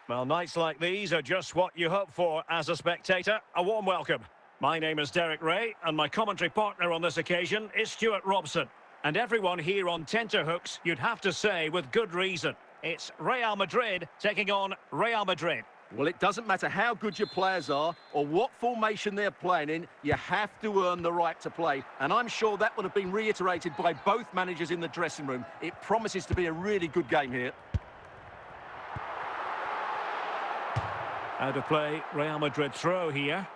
Well, nights like these are just what you hope for as a spectator. A warm welcome. My name is Derek Ray, and my commentary partner on this occasion is Stuart Robson. And everyone here on tenterhooks, you'd have to say with good reason. It's Real Madrid taking on Real Madrid. Well, it doesn't matter how good your players are or what formation they're playing in, you have to earn the right to play. And I'm sure that would have been reiterated by both managers in the dressing room. It promises to be a really good game here. Out of play, Real Madrid throw here.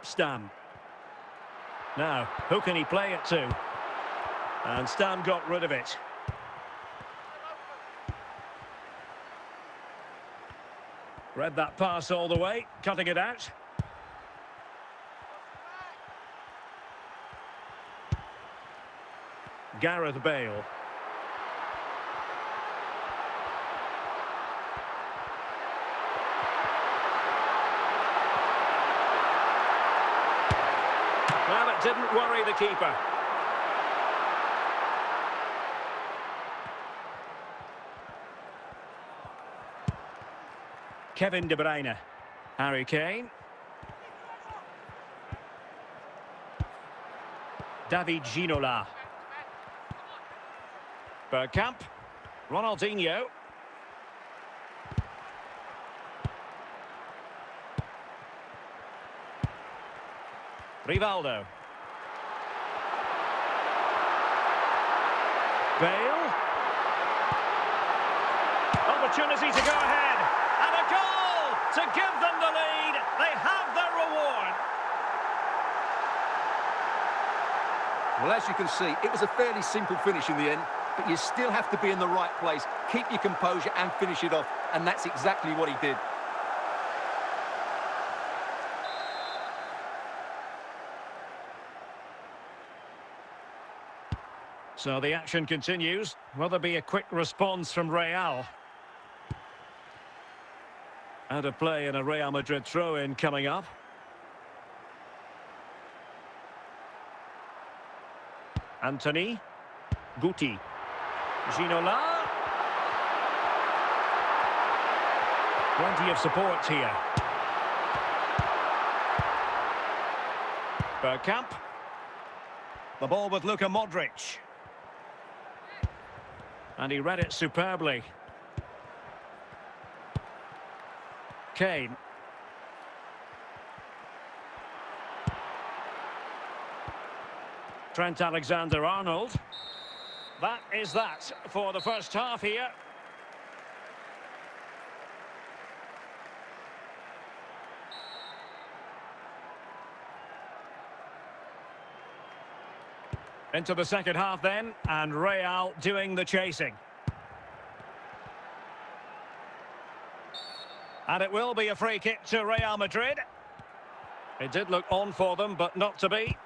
Stam. Now, who can he play it to? And Stam got rid of it. Read that pass all the way, cutting it out. Gareth Bale. Well, it didn't worry the keeper. Kevin De Bruyne. Harry Kane. David Ginola. Bergkamp. Ronaldinho. Rivaldo. Bale. Opportunity to go ahead. And a goal to give them the lead. They have their reward. Well, as you can see, it was a fairly simple finish in the end, but you still have to be in the right place, keep your composure and finish it off, and that's exactly what he did. So the action continues. Will there be a quick response from Real? Out of play and a Real Madrid throw-in coming up. Anthony. Guti. Ginola. Plenty of support here. Bergkamp. The ball with Luka Modric. And he read it superbly. Kane. Trent Alexander-Arnold. That is that for the first half here. Into the second half then, and Real doing the chasing. And it will be a free kick to Real Madrid. It did look on for them, but not to be.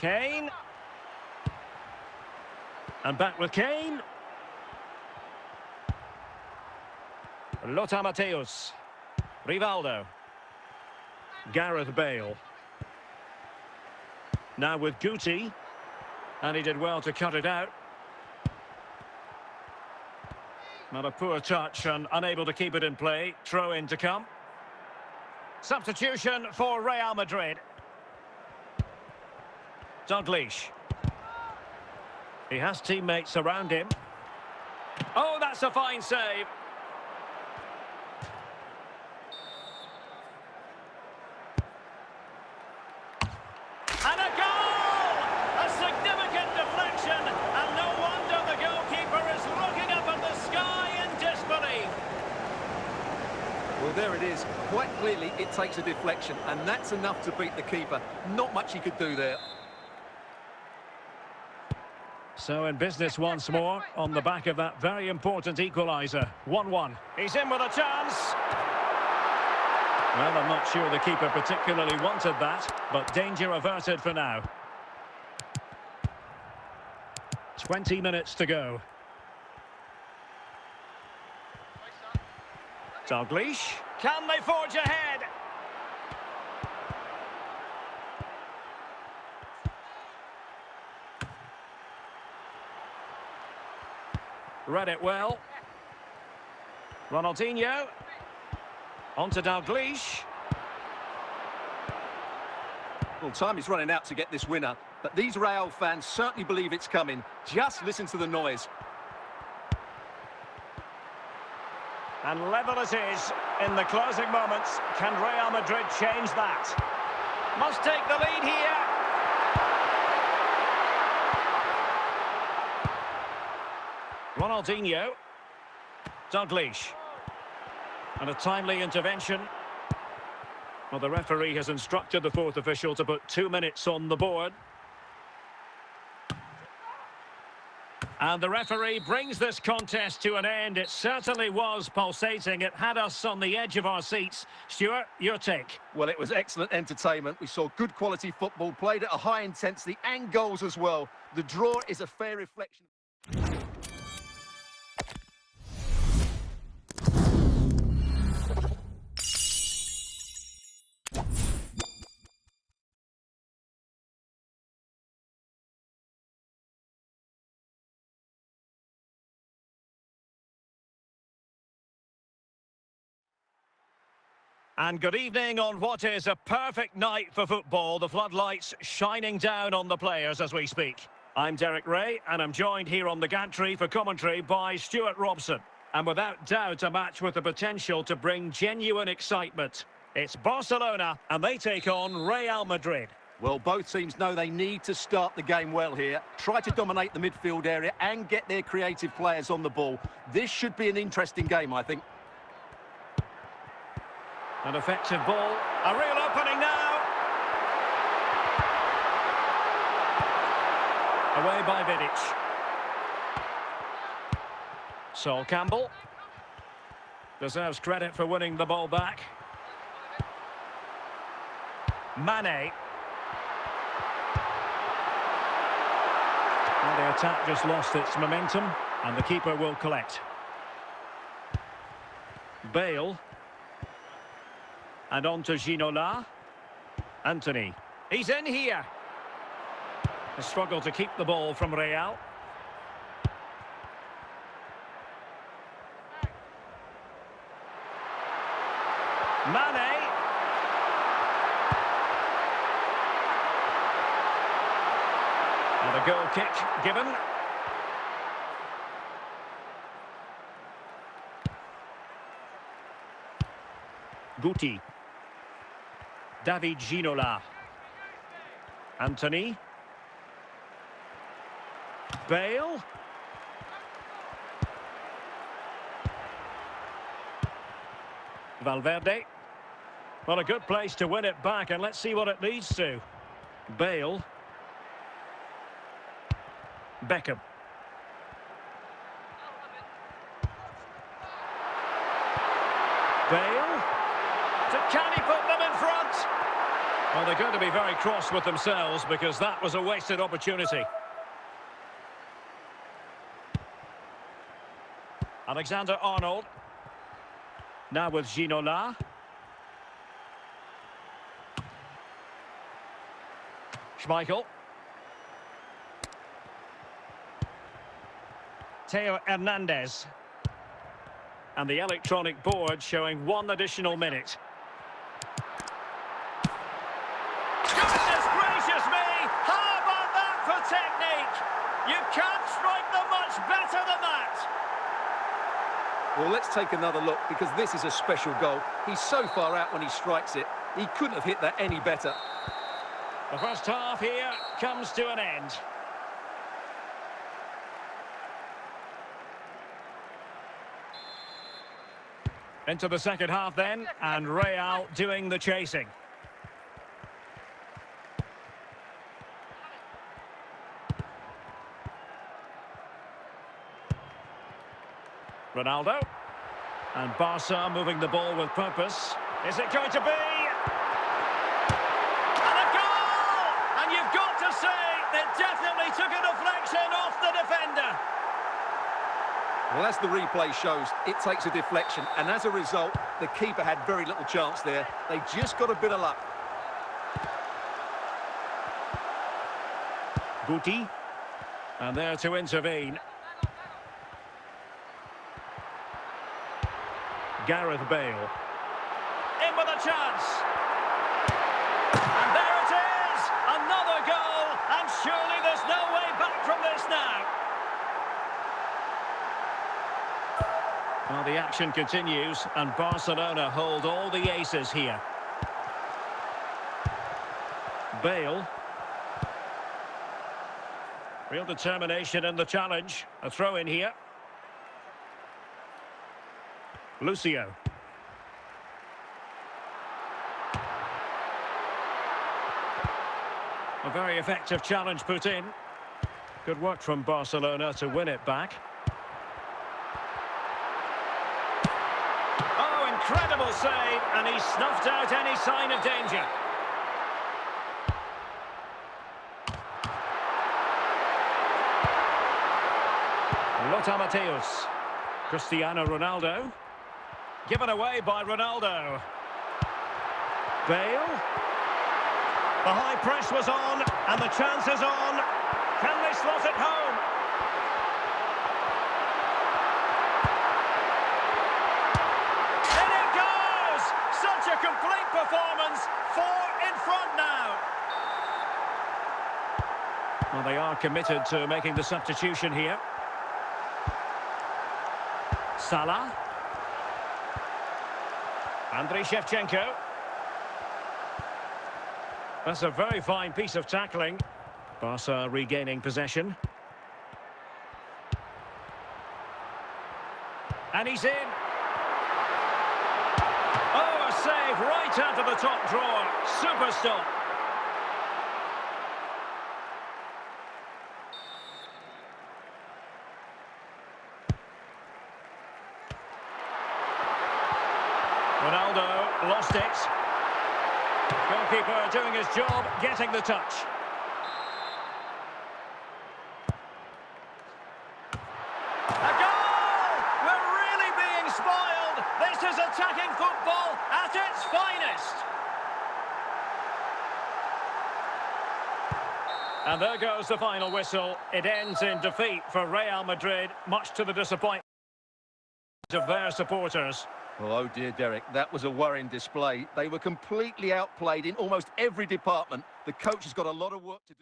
Kane. And back with Kane. Lothar Matthäus. Rivaldo. Gareth Bale. Now with Guti. And he did well to cut it out. Not a poor touch and unable to keep it in play. Throw in to come. Substitution for Real Madrid. Dalglish. He has teammates around him. Oh, that's a fine save. And a goal! A significant deflection, and no wonder the goalkeeper is looking up at the sky in disbelief. Well, there it is. Quite clearly, it takes a deflection, and that's enough to beat the keeper. Not much he could do there. So in business once more, on the back of that very important equaliser. 1-1. He's in with a chance. Well, I'm not sure the keeper particularly wanted that, but danger averted for now. 20 minutes to go. Dalglish. Can they forge ahead? Read it well. Ronaldinho. On to Dalglish. Well, time is running out to get this winner, but these Real fans certainly believe it's coming. Just listen to the noise. And level it is in the closing moments. Can Real Madrid change that? Must take the lead here. Ronaldinho. Dalglish. And a timely intervention. Well, the referee has instructed the fourth official to put 2 minutes on the board. And the referee brings this contest to an end. It certainly was pulsating. It had us on the edge of our seats. Stuart, your take? Well, it was excellent entertainment. We saw good quality football, played at a high intensity and goals as well. The draw is a fair reflection. And good evening on what is a perfect night for football. The floodlights shining down on the players as we speak. I'm Derek Ray, and I'm joined here on the gantry for commentary by Stuart Robson. And without doubt, a match with the potential to bring genuine excitement. It's Barcelona, and they take on Real Madrid. Well, both teams know they need to start the game well here. Try to dominate the midfield area and get their creative players on the ball. This should be an interesting game, I think. An effective ball. A real opening now. Away by Vidic. Sol Campbell. Deserves credit for winning the ball back. Mane. Well, the attack just lost its momentum, and the keeper will collect. Bale. And on to Ginola. Anthony. He's in here. A struggle to keep the ball from Real. Mane. And a goal kick given. Guti. David Ginola. Anthony. Bale. Valverde. Well, a good place to win it back, and let's see what it leads to. Bale. Beckham. Bale. Can he put them in front? Well, they're going to be very cross with themselves because that was a wasted opportunity. Alexander-Arnold. Now with Ginola. Schmeichel. Theo Hernandez. And the electronic board showing 1 additional minute. Goodness gracious me! How about that for technique? You can't strike them much better than that. Well, let's take another look because this is a special goal. He's so far out when he strikes it. He couldn't have hit that any better. The first half here comes to an end. Into the second half then, and Real doing the chasing. Ronaldo. And Barca moving the ball with purpose. Is it going to be? And a goal! And you've got to say, it definitely took a deflection off the defender. Well, as the replay shows, it takes a deflection, and as a result, the keeper had very little chance there. They just got a bit of luck. Guti. And there to intervene. Gareth Bale. In with a chance. And there it is! Another goal! And surely there's no way back from this now. Well, the action continues, and Barcelona hold all the aces here. Bale. Real determination in the challenge. A throw in here. Lucio. A very effective challenge put in. Good work from Barcelona to win it back. Oh, incredible save, and he snuffed out any sign of danger. Lothar Matthäus. Cristiano Ronaldo. Given away by Ronaldo. Bale. The high press was on, and the chance is on. Can they slot it home? In it goes! Such a complete performance. 4 in front now. Well, they are committed to making the substitution here. Salah. Andriy Shevchenko. That's a very fine piece of tackling. Barca regaining possession. And he's in. Oh, a save right out of the top drawer. Super stop. Ronaldo lost it. Goalkeeper doing his job, getting the touch. A goal! We're really being spoiled. This is attacking football at its finest. And there goes the final whistle. It ends in defeat for Real Madrid, much to the disappointment of their supporters. Well, oh dear, Derek, that was a worrying display. They were completely outplayed in almost every department. The coach has got a lot of work to do.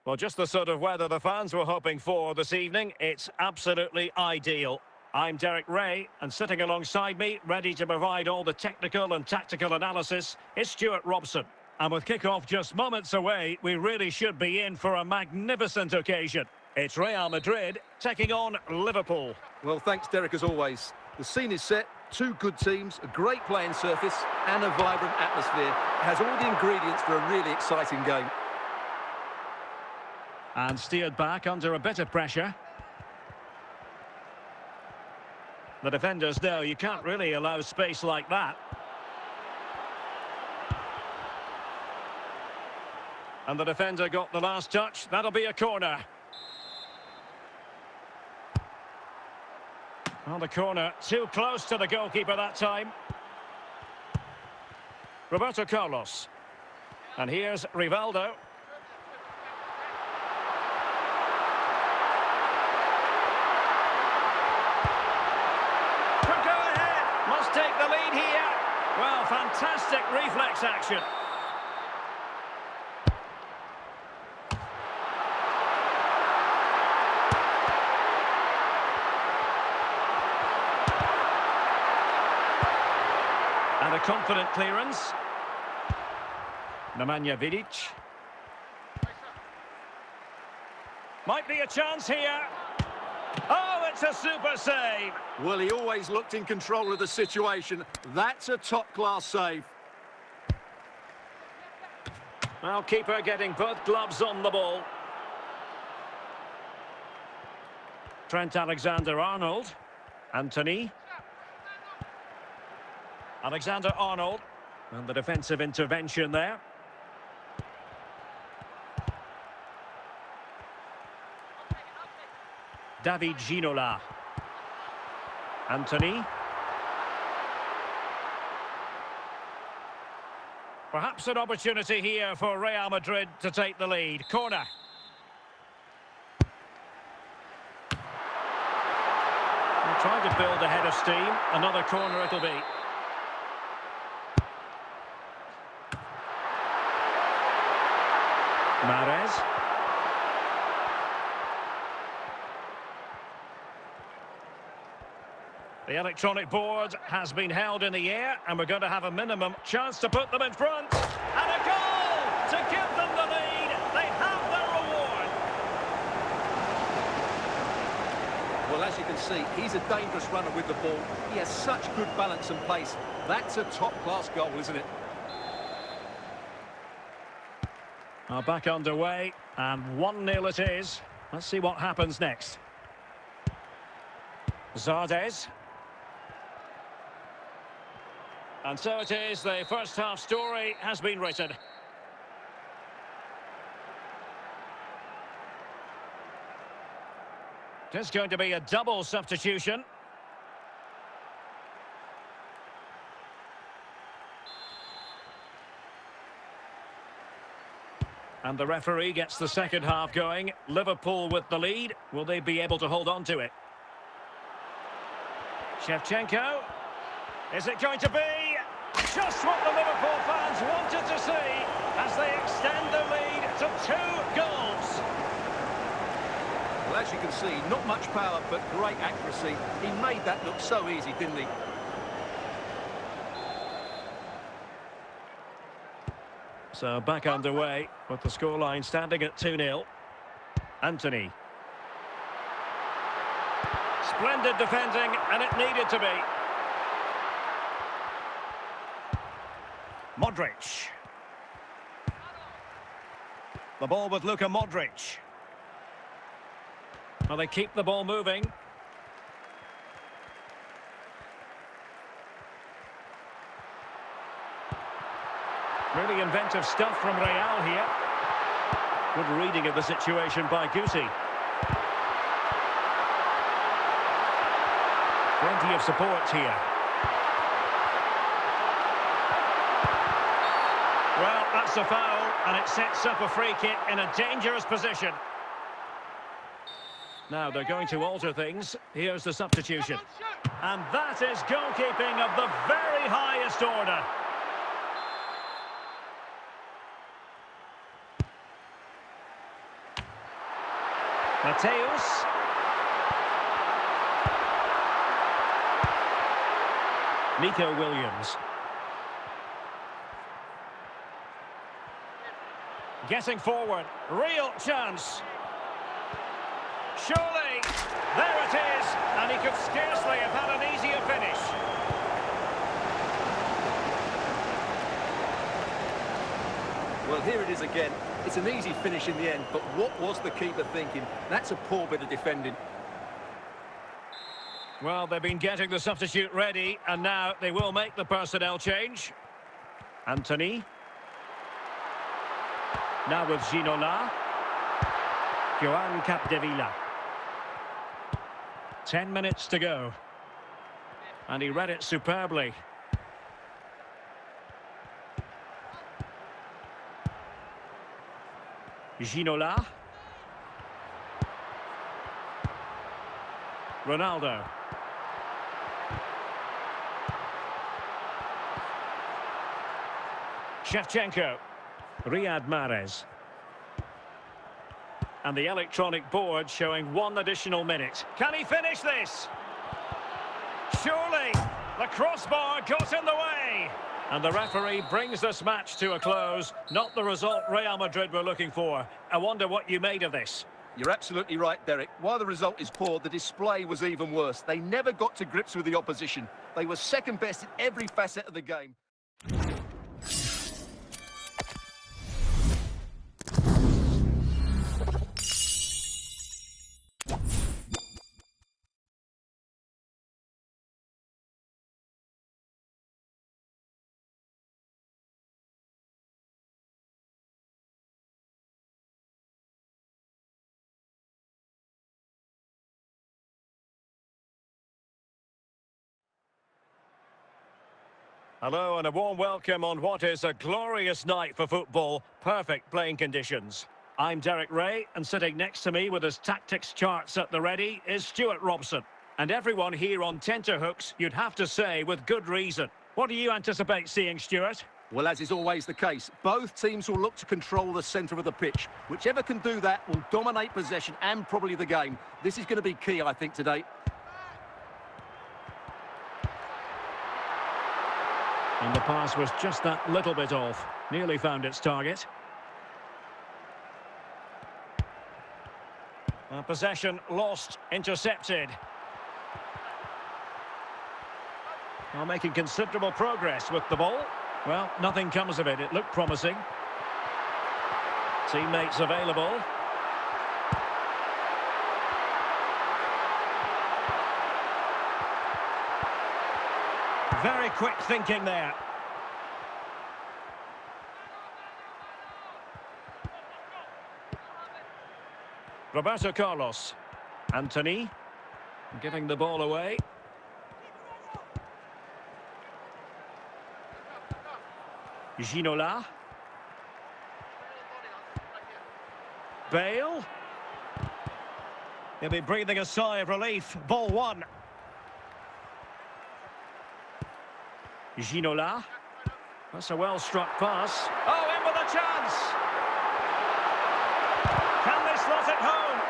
Well, just the sort of weather the fans were hoping for this evening. It's absolutely ideal. I'm Derek Ray, and sitting alongside me, ready to provide all the technical and tactical analysis, is Stuart Robson. And with kick-off just moments away, we really should be in for a magnificent occasion. It's Real Madrid taking on Liverpool. Well, thanks, Derek, as always. The scene is set. Two good teams, a great playing surface, and a vibrant atmosphere. It has all the ingredients for a really exciting game. And steered back under a bit of pressure. The defenders know you can't really allow space like that. And the defender got the last touch. That'll be a corner. Well, the corner too close to the goalkeeper that time. Roberto Carlos. And here's Rivaldo. Take the lead here. Well, fantastic reflex action. And a confident clearance. Nemanja Vidic. Might be a chance here. Oh, it's a super save. Well, he always looked in control of the situation. That's a top-class save. Well, keeper getting both gloves on the ball. Trent Alexander-Arnold. Anthony. Alexander-Arnold. And the defensive intervention there. David Ginola. Anthony. Perhaps an opportunity here for Real Madrid to take the lead. Corner. They're trying to build a head of steam. Another corner it'll be. Mahrez. The electronic board has been held in the air, and we're going to have a minimum chance to put them in front. And a goal to give them the lead. They have their reward. Well, as you can see, he's a dangerous runner with the ball. He has such good balance and pace. That's a top-class goal, isn't it? Back underway, and 1-0 it is. Let's see what happens next. Zardes. And so it is, the first half story has been written. It's going to be a double substitution. And the referee gets the second half going. Liverpool with the lead. Will they be able to hold on to it? Shevchenko. Is it going to be just what the Liverpool fans wanted to see as they extend the lead to 2 goals? Well, as you can see, not much power, but great accuracy. He made that look so easy, didn't he? So back underway with the scoreline standing at 2-0. Anthony. Splendid defending, and it needed to be. Modric. The ball with Luka Modric. Well, they keep the ball moving. Really inventive stuff from Real here. Good reading of the situation by Guti. Plenty of support here. Well, that's a foul, and it sets up a free kick in a dangerous position. Now they're going to alter things. Here's the substitution. And that is goalkeeping of the very highest order. Mateus. Nico Williams. Getting forward. Real chance. Surely. There it is. And he could scarcely have had an easier finish. Well, here it is again. It's an easy finish in the end, but what was the keeper thinking? That's a poor bit of defending. Well, they've been getting the substitute ready, and now they will make the personnel change. Anthony. Now with Ginola. Joan Capdevila. 10 minutes to go. And he read it superbly. Ginola. Ronaldo. Shevchenko. Riyad Mahrez. And the electronic board showing 1 additional minute. Can he finish this? Surely. The crossbar got in the way. And the referee brings this match to a close. Not the result Real Madrid were looking for. I wonder what you made of this. You're absolutely right, Derek. While the result is poor, the display was even worse. They never got to grips with the opposition. They were second best in every facet of the game. Hello and a warm welcome on what is a glorious night for football. Perfect playing conditions. I'm Derek Ray, and sitting next to me with his tactics charts at the ready is Stuart Robson. And everyone here on tenterhooks, you'd have to say, with good reason. What do you anticipate seeing, Stuart? Well, as is always the case, both teams will look to control the centre of the pitch. Whichever can do that will dominate possession and probably the game. This is going to be key, I think, today. And the pass was just that little bit off. Nearly found its target. Possession lost, intercepted. Well, making considerable progress with the ball. Well, nothing comes of it. It looked promising. Teammates available. Very quick thinking there. Roberto Carlos. Anthony. Giving the ball away. Ginola. Bale. He'll be breathing a sigh of relief. Ball one. Ginola. That's a well-struck pass. Oh, in with a chance! Can they slot it home?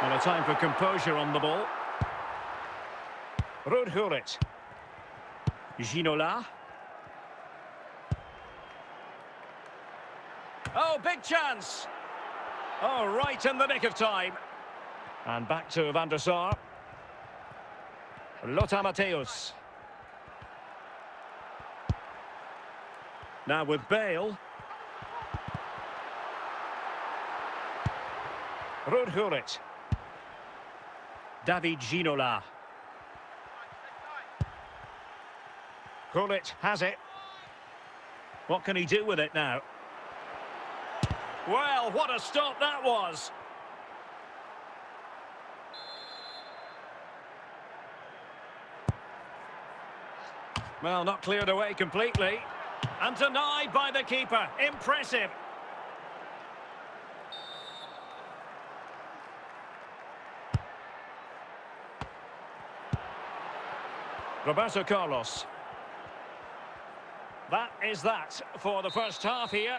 And a time for composure on the ball. Ruud Gullit. Ginola. Oh, big chance! Oh, right in the nick of time. And back to Van der Sar. Lothar Matthäus. Now with Bale. Ruud Gullit. David Ginola. Gullit has it. What can he do with it now? Well, what a stop that was! Well, not cleared away completely. And denied by the keeper. Impressive. Roberto Carlos. That is that for the first half here.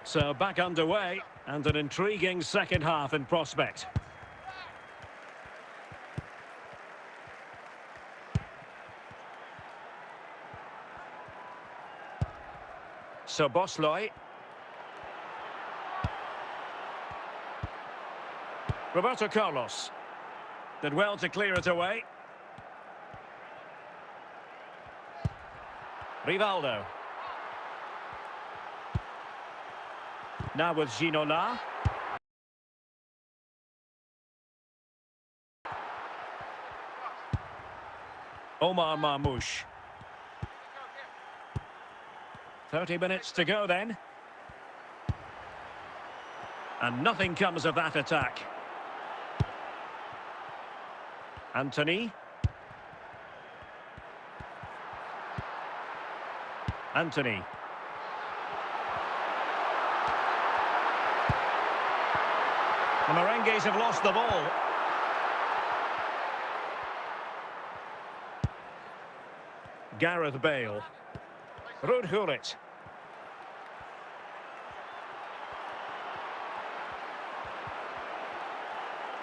So back underway, and an intriguing second half in prospect. So Bosley. Roberto Carlos. Did well to clear it away. Rivaldo. Now with Ginola. Omar Marmoush. 30 minutes to go then. And nothing comes of that attack. Anthony. Anthony. The Merengues have lost the ball. Gareth Bale. Ruud Gullit.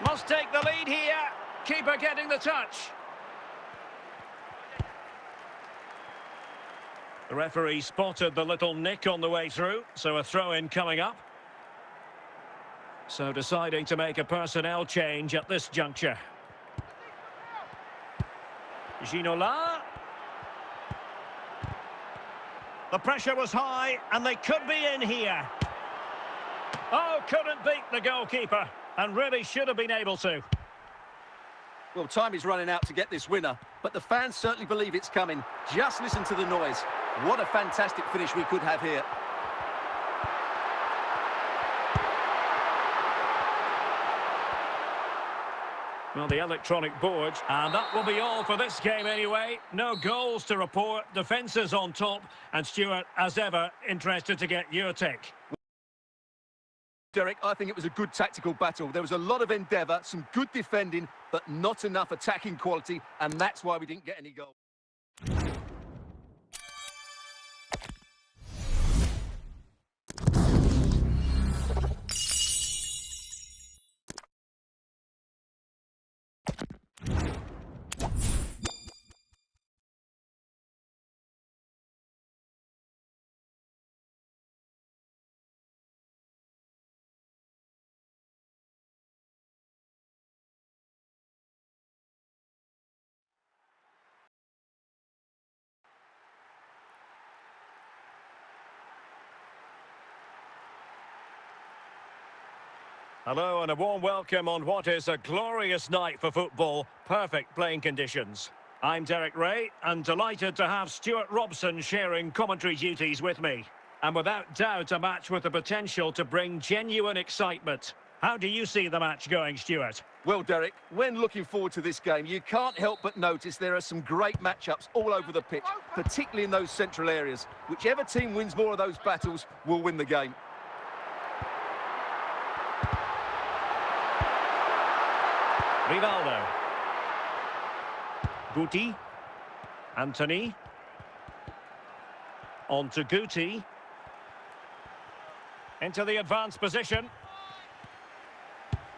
Must take the lead here. Keeper getting the touch. The referee spotted the little nick on the way through, so a throw-in coming up. So deciding to make a personnel change at this juncture. Ginola. The pressure was high, and they could be in here. Oh, couldn't beat the goalkeeper, and really should have been able to. Well, time is running out to get this winner, but the fans certainly believe it's coming. Just listen to the noise. What a fantastic finish we could have here. Well, the electronic board, and that will be all for this game anyway. No goals to report, defences on top, and Stuart, as ever, interested to get your take. Derek, I think it was a good tactical battle. There was a lot of endeavour, some good defending, but not enough attacking quality, and that's why we didn't get any goals. Hello and a warm welcome on what is a glorious night for football. Perfect playing conditions. I'm Derek Ray and delighted to have Stuart Robson sharing commentary duties with me. And without doubt a match with the potential to bring genuine excitement. How do you see the match going, Stuart? Well, Derek, when looking forward to this game, you can't help but notice there are some great matchups all over the pitch, particularly in those central areas. Whichever team wins more of those battles will win the game. Rivaldo. Guti. Anthony. On to Guti. Into the advanced position.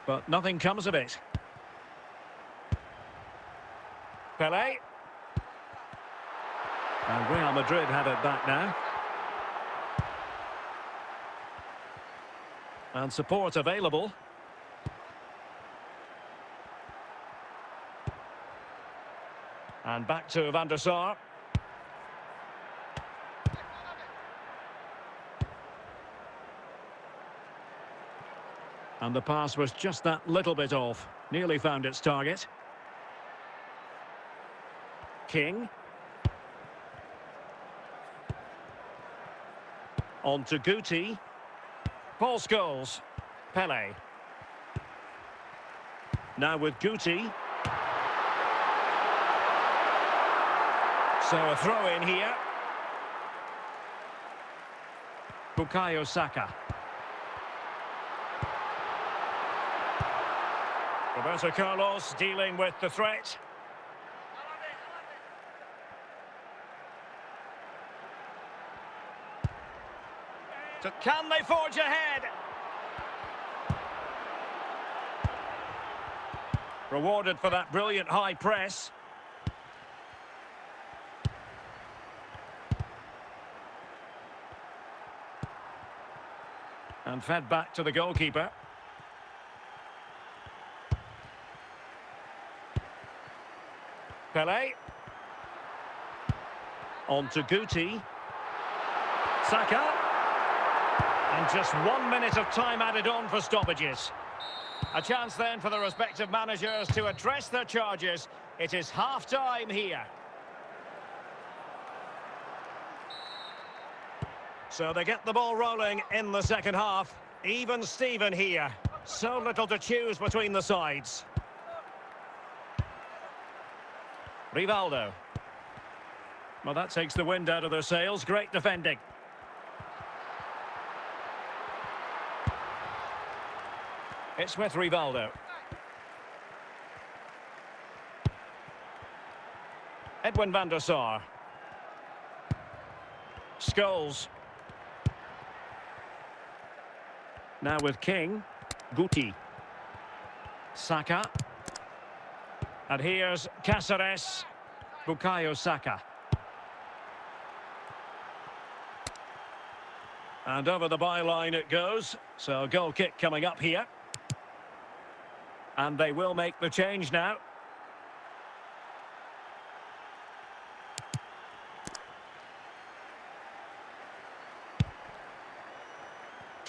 But nothing comes of it. Pelé. And Real Madrid have it back now. And support available. And back to Van der Sar. And the pass was just that little bit off. Nearly found its target. King. On to Guti. Paul Scholes. Pelé. Now with Guti. So a throw in here. Bukayo Saka. Roberto Carlos dealing with the threat. So can they forge ahead? Rewarded for that brilliant high press. And fed back to the goalkeeper. Pelé. On to Guti. Saka. And just 1 minute of time added on for stoppages. A chance then for the respective managers to address their charges. It is half-time here. So they get the ball rolling in the second half. Even Steven here. So little to choose between the sides. Rivaldo. Well, that takes the wind out of their sails. Great defending. It's with Rivaldo. Edwin van der Sar. Scholes. Now with King. Guti. Saka. And here's Cáceres. Bukayo Saka. And over the byline it goes. So goal kick coming up here. And they will make the change now.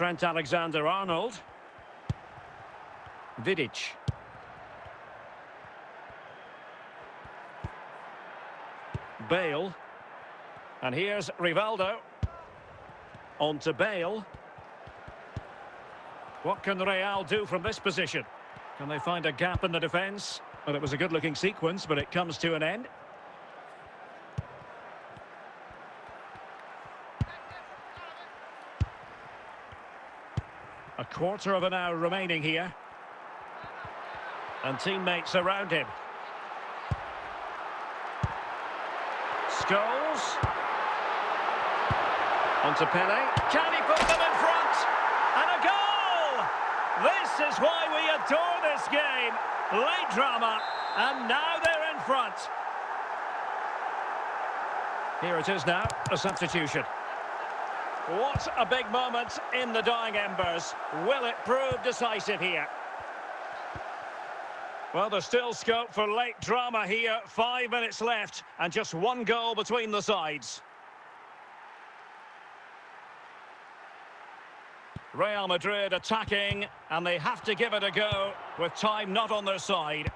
Trent Alexander-Arnold. Vidic. Bale. And here's Rivaldo. On to Bale. What can Real do from this position? Can they find a gap in the defence? Well, it was a good-looking sequence, but it comes to an end. A quarter of an hour remaining here. And teammates around him. Scholes. On to Pele. Can he put them in front? And a goal! This is why we adore this game. Late drama, and now they're in front. Here it is now, a substitution. What a big moment in the dying embers. Will it prove decisive here? Well, there's still scope for late drama here. 5 minutes left, and just one goal between the sides. Real Madrid attacking, and they have to give it a go with time not on their side.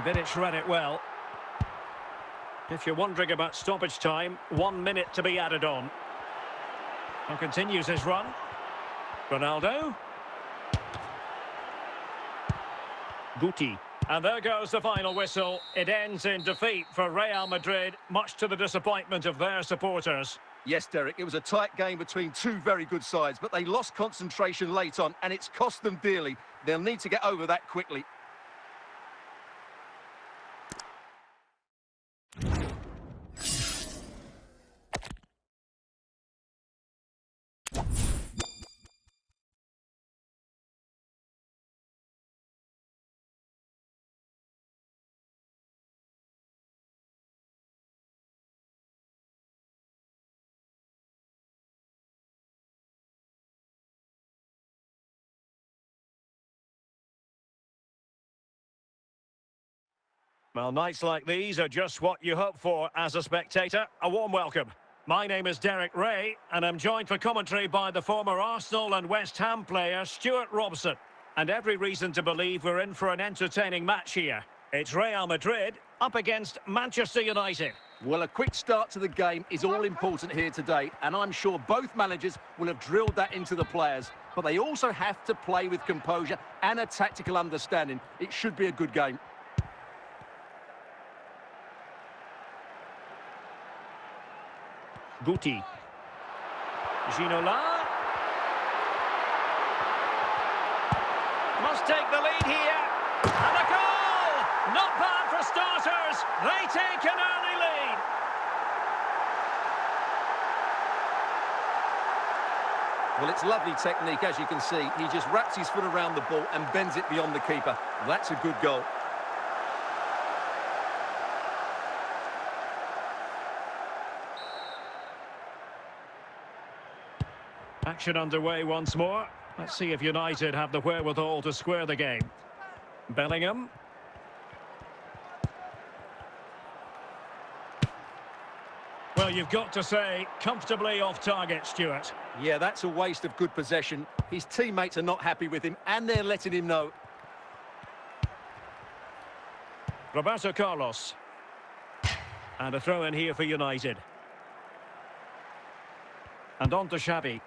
Vidic read it well. If you're wondering about stoppage time, 1 minute to be added on. And continues his run. Ronaldo. Guti. And there goes the final whistle. It ends in defeat for Real Madrid, much to the disappointment of their supporters. Yes, Derek, it was a tight game between two very good sides, but they lost concentration late on, and it's cost them dearly. They'll need to get over that quickly. Well, nights like these are just what you hope for as a spectator. A warm welcome. My name is Derek Ray, and I'm joined for commentary by the former Arsenal and West Ham player Stuart Robson. And every reason to believe we're in for an entertaining match here. It's Real Madrid up against Manchester United. Well, a quick start to the game is all important here today, and I'm sure both managers will have drilled that into the players. But they also have to play with composure and a tactical understanding. It should be a good game. Guti. Ginola. Must take the lead here. And a goal! Not bad for starters. They take an early lead. Well, it's lovely technique, as you can see. He just wraps his foot around the ball and bends it beyond the keeper. That's a good goal. Action underway once more. Let's see if United have the wherewithal to square the game. Bellingham. Well, you've got to say, comfortably off target, Stuart. Yeah, that's a waste of good possession. His teammates are not happy with him, and they're letting him know. Roberto Carlos. And a throw in here for United. And on to Xavi.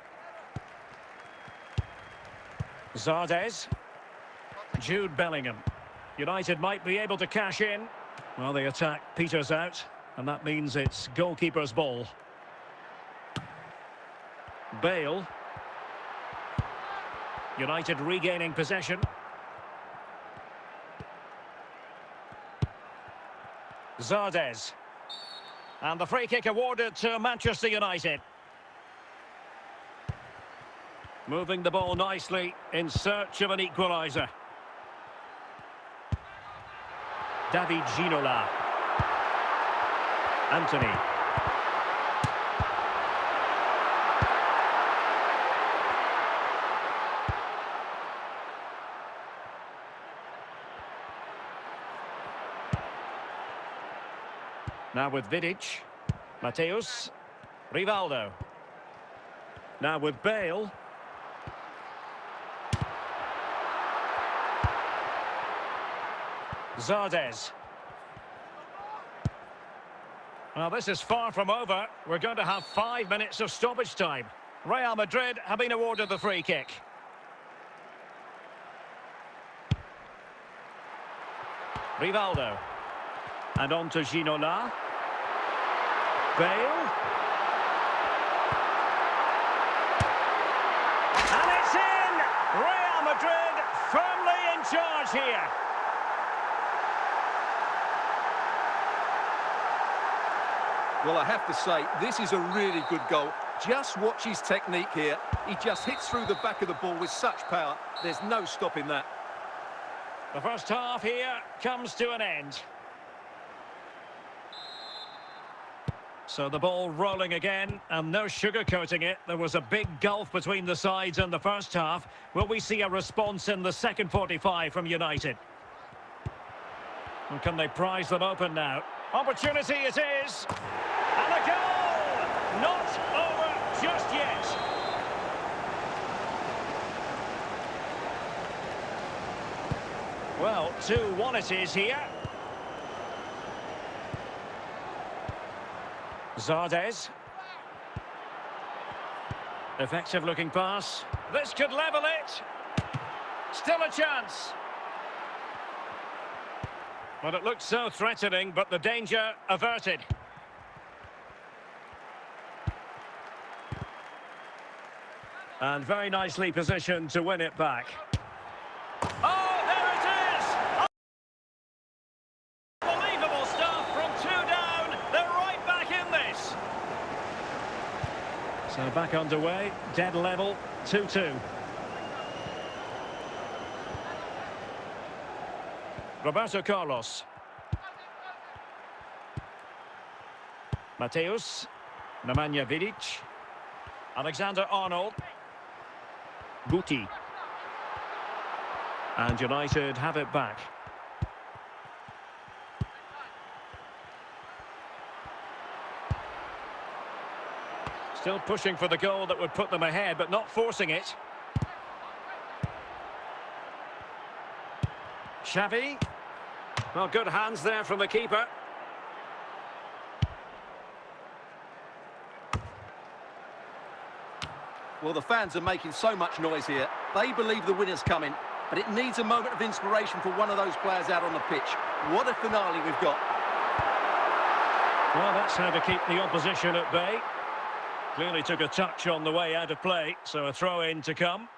Zardes. Jude Bellingham. United might be able to cash in. Well, the attack peters out, and that means it's goalkeeper's ball. Bale. United regaining possession. Zardes. And the free kick awarded to Manchester United. Moving the ball nicely in search of an equaliser. David Ginola. Anthony. Now with Vidic. Mateus. Rivaldo. Now with Bale. Zardes. Well, this is far from over. We're going to have 5 minutes of stoppage time. Real Madrid have been awarded the free kick. Rivaldo. And on to Ginola. Bale. And it's in! Real Madrid firmly in charge here. Well, I have to say, this is a really good goal. Just watch his technique here. He just hits through the back of the ball with such power. There's no stopping that. The first half here comes to an end. So the ball rolling again, and no sugarcoating it. There was a big gulf between the sides in the first half. Will we see a response in the second 45 from United? And can they prize them open now? Opportunity it is! And a goal! Not over just yet. Well, 2-1 it is here. Zardes. Effective looking pass. This could level it. Still a chance. Well, it looked so threatening, but the danger averted. And very nicely positioned to win it back. Oh, there it is! Unbelievable stuff from 2 down. They're right back in this. So back underway, dead level, 2-2. Roberto Carlos. Mateus. Nemanja Vidic. Alexander-Arnold. Guti. And United have it back. Still pushing for the goal that would put them ahead, but not forcing it. Xavi. Well, good hands there from the keeper. Well, the fans are making so much noise here. They believe the winner's coming, but it needs a moment of inspiration for one of those players out on the pitch. What a finale we've got. Well, that's how to keep the opposition at bay. Clearly took a touch on the way out of play, so a throw-in to come.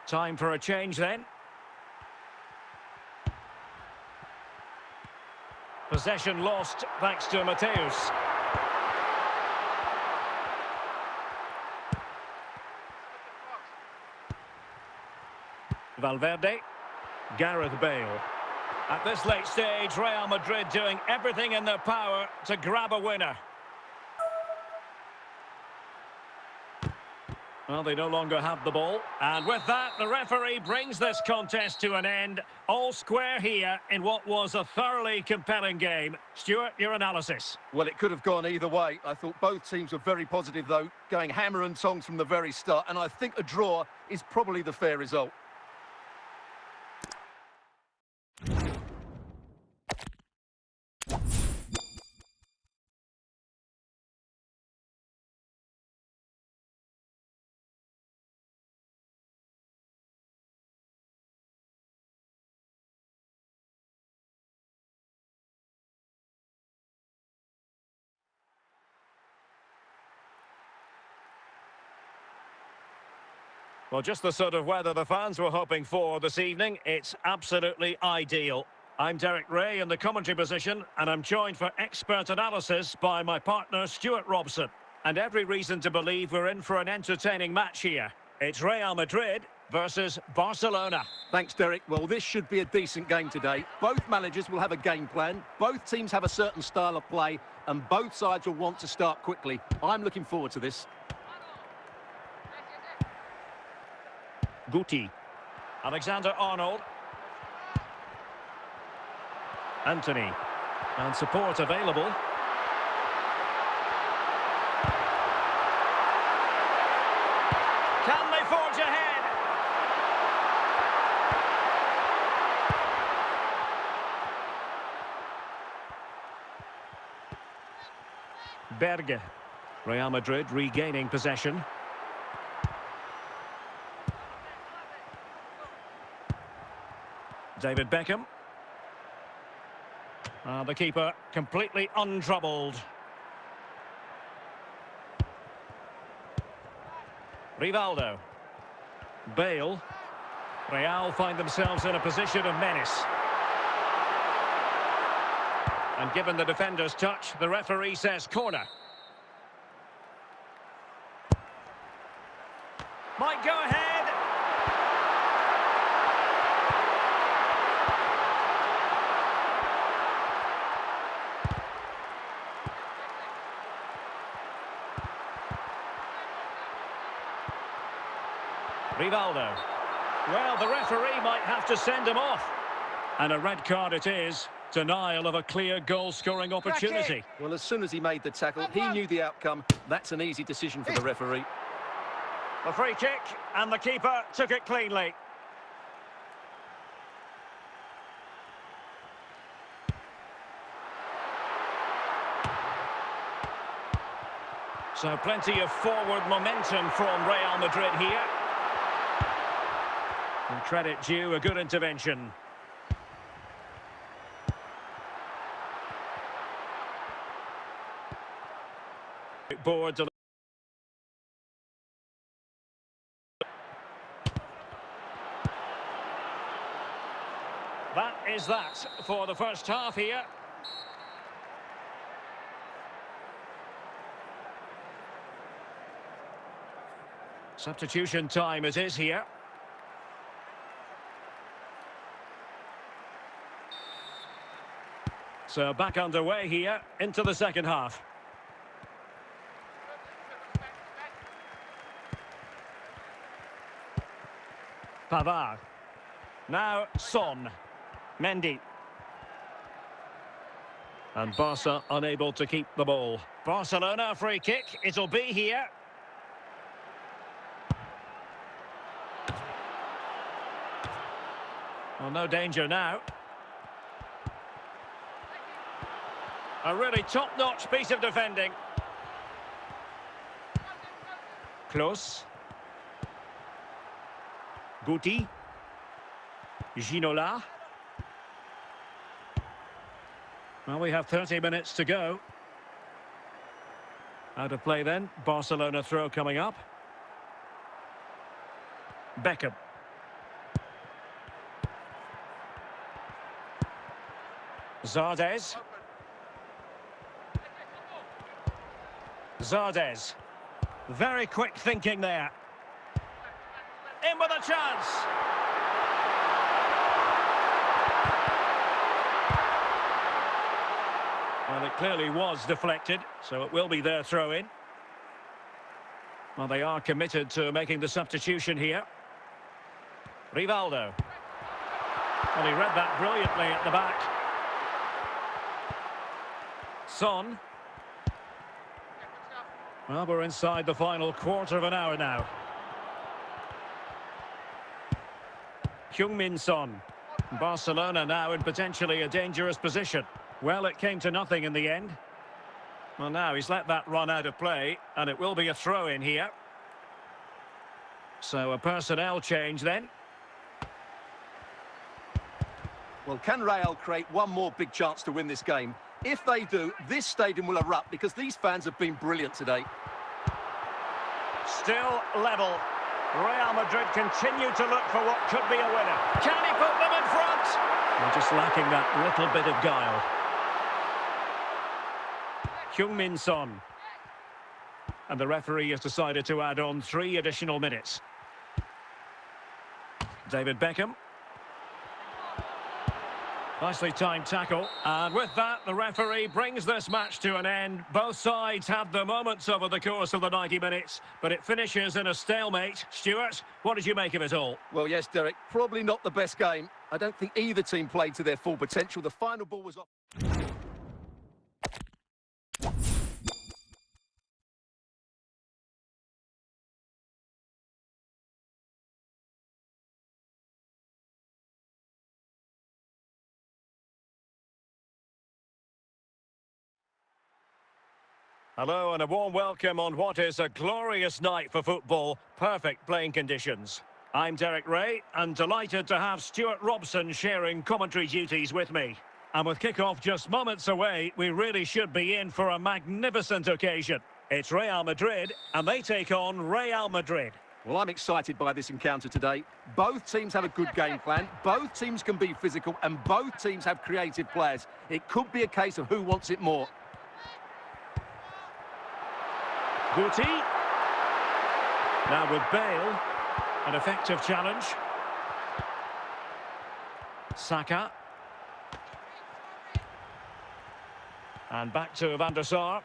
Time for a change then. Possession lost thanks to Mateus. Valverde. Gareth Bale. At this late stage, Real Madrid doing everything in their power to grab a winner. Well, they no longer have the ball. And with that, the referee brings this contest to an end. All square here in what was a thoroughly compelling game. Stuart, your analysis. Well, it could have gone either way. I thought both teams were very positive, though, going hammer and tongs from the very start. And I think a draw is probably the fair result. Well, just the sort of weather the fans were hoping for this evening. It's absolutely ideal. I'm Derek Ray in the commentary position, and I'm joined for expert analysis by my partner, Stuart Robson. And every reason to believe we're in for an entertaining match here. It's Real Madrid versus Barcelona. Thanks, Derek. Well, this should be a decent game today. Both managers will have a game plan. Both teams have a certain style of play, and both sides will want to start quickly. I'm looking forward to this. Guti. Alexander-Arnold. Anthony. And support available. Berge. Real Madrid regaining possession. David Beckham. The keeper completely untroubled. Rivaldo. Bale. Real find themselves in a position of menace. And given the defender's touch, the referee says corner. Might go ahead. Rivaldo. Well, the referee might have to send him off. And a red card it is. Denial of a clear goal-scoring opportunity. Well, as soon as he made the tackle, he knew the outcome. That's an easy decision for the referee. A free kick, and the keeper took it cleanly. So plenty of forward momentum from Real Madrid here. And credit due, a good intervention. Board to that is that for the first half here. Substitution time it is here. So back underway here into the second half. Pavard. Now Son. Mendy. And Barca unable to keep the ball. Barcelona free kick. It'll be here. Well, no danger now. A really top-notch piece of defending. Close. Guti. Ginola. Well, we have 30 minutes to go. Out of play then. Barcelona throw coming up. Beckham. Zardes. Zardes. Very quick thinking there. In with a chance. Well, it clearly was deflected, so it will be their throw-in. Well, they are committed to making the substitution here. Rivaldo. Well, he read that brilliantly at the back. Son. Well, we're inside the final quarter of an hour now. Heung-min Son. Barcelona now in potentially a dangerous position. Well, it came to nothing in the end. Well, now he's let that run out of play, and it will be a throw-in here. So a personnel change then. Well, can Real create one more big chance to win this game? If they do, this stadium will erupt because these fans have been brilliant today. Still level. Real Madrid continue to look for what could be a winner. Can he put them in front? They're just lacking that little bit of guile. Heung-min Son. And the referee has decided to add on 3 additional minutes. David Beckham. Nicely timed tackle. And with that, the referee brings this match to an end. Both sides had their moments over the course of the 90 minutes, but it finishes in a stalemate. Stuart, what did you make of it all? Well, yes, Derek, probably not the best game. I don't think either team played to their full potential. The final ball was off. Hello and a warm welcome on what is a glorious night for football. Perfect playing conditions. I'm Derek Ray and delighted to have Stuart Robson sharing commentary duties with me. And with kick-off just moments away, we really should be in for a magnificent occasion. It's Real Madrid and they take on Real Madrid. Well, I'm excited by this encounter today. Both teams have a good game plan, both teams can be physical, and both teams have creative players. It could be a case of who wants it more. Guti. Now with Bale. An effective challenge. Saka. And back to Van der Sar.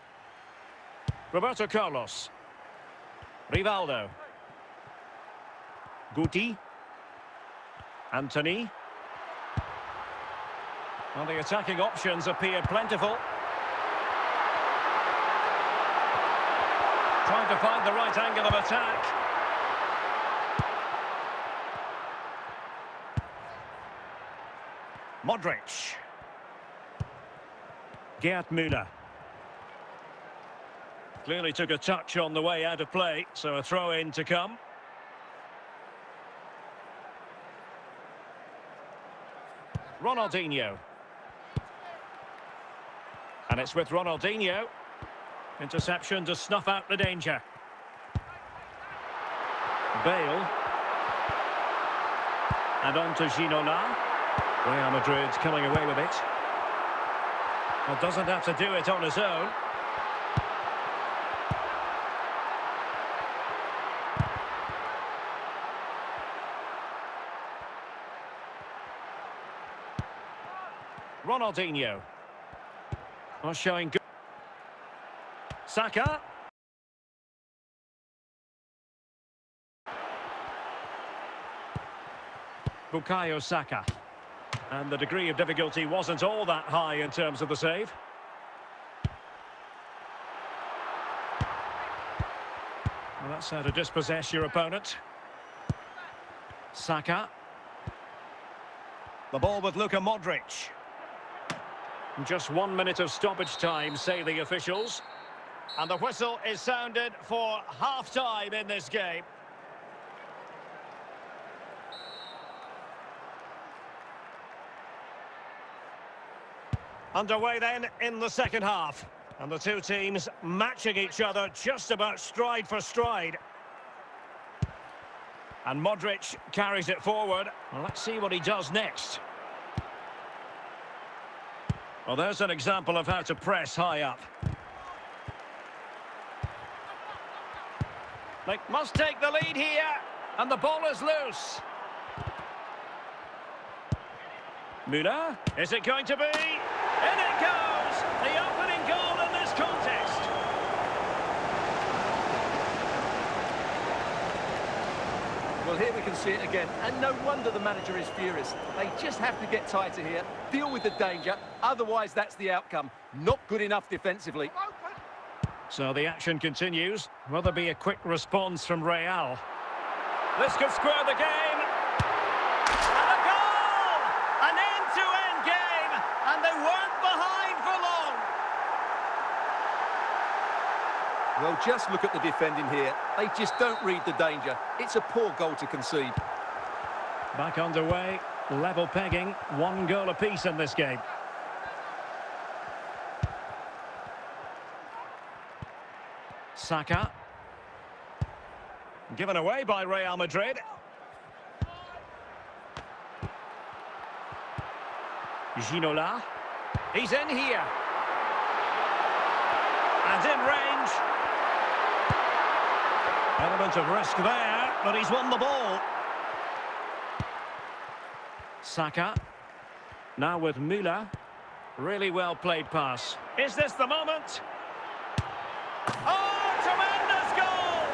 Roberto Carlos. Rivaldo. Guti. Anthony. Well, the attacking options appear plentiful. Trying to find the right angle of attack. Modric. Gerd Müller. Clearly took a touch on the way out of play, so a throw-in to come. Ronaldinho. And it's with Ronaldinho. Interception to snuff out the danger. Bale. And on to Ginola. Real Madrid coming away with it. Well, doesn't have to do it on his own. Ronaldinho. Well, showing good. Saka. Bukayo Saka. And the degree of difficulty wasn't all that high in terms of the save. Well, that's how to dispossess your opponent. Saka. The ball with Luka Modric. Just 1 minute of stoppage time, say the officials. And the whistle is sounded for half-time in this game. Underway then in the second half. And the two teams matching each other just about stride for stride. And Modric carries it forward. Well, let's see what he does next. Well, there's an example of how to press high up. They must take the lead here, and the ball is loose. Müller, is it going to be? In it goes! The opening goal in this contest. Well, here we can see it again, and no wonder the manager is furious. They just have to get tighter here, deal with the danger, otherwise that's the outcome. Not good enough defensively. So the action continues. Will there be a quick response from Real? This could square the game. And a goal! An end-to-end game, and they weren't behind for long. Well, just look at the defending here. They just don't read the danger. It's a poor goal to concede. Back underway, level pegging, 1 goal apiece in this game. Saka. Given away by Real Madrid. Ginola. He's in here. And in range. Element of risk there, but he's won the ball. Saka. Now with Müller. Really well played pass. Is this the moment? Oh! Tremendous goal!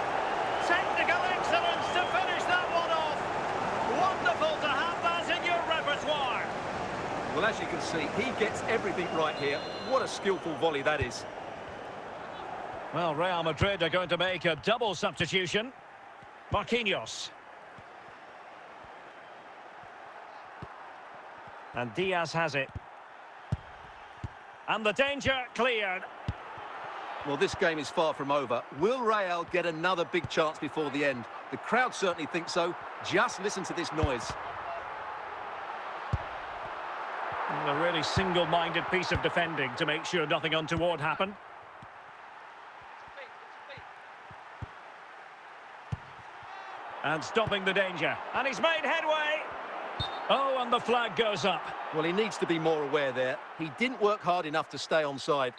Technical excellence to finish that one off. Wonderful to have that in your repertoire. Well, as you can see, he gets everything right here. What a skillful volley that is. Well, Real Madrid are going to make a double substitution. Marquinhos. And Diaz has it. And the danger cleared. Well, this game is far from over. Will Real get another big chance before the end? The crowd certainly thinks so. Just listen to this noise. A really single-minded piece of defending to make sure nothing untoward happened. And stopping the danger. And he's made headway. Oh, and the flag goes up. Well, he needs to be more aware there. He didn't work hard enough to stay onside.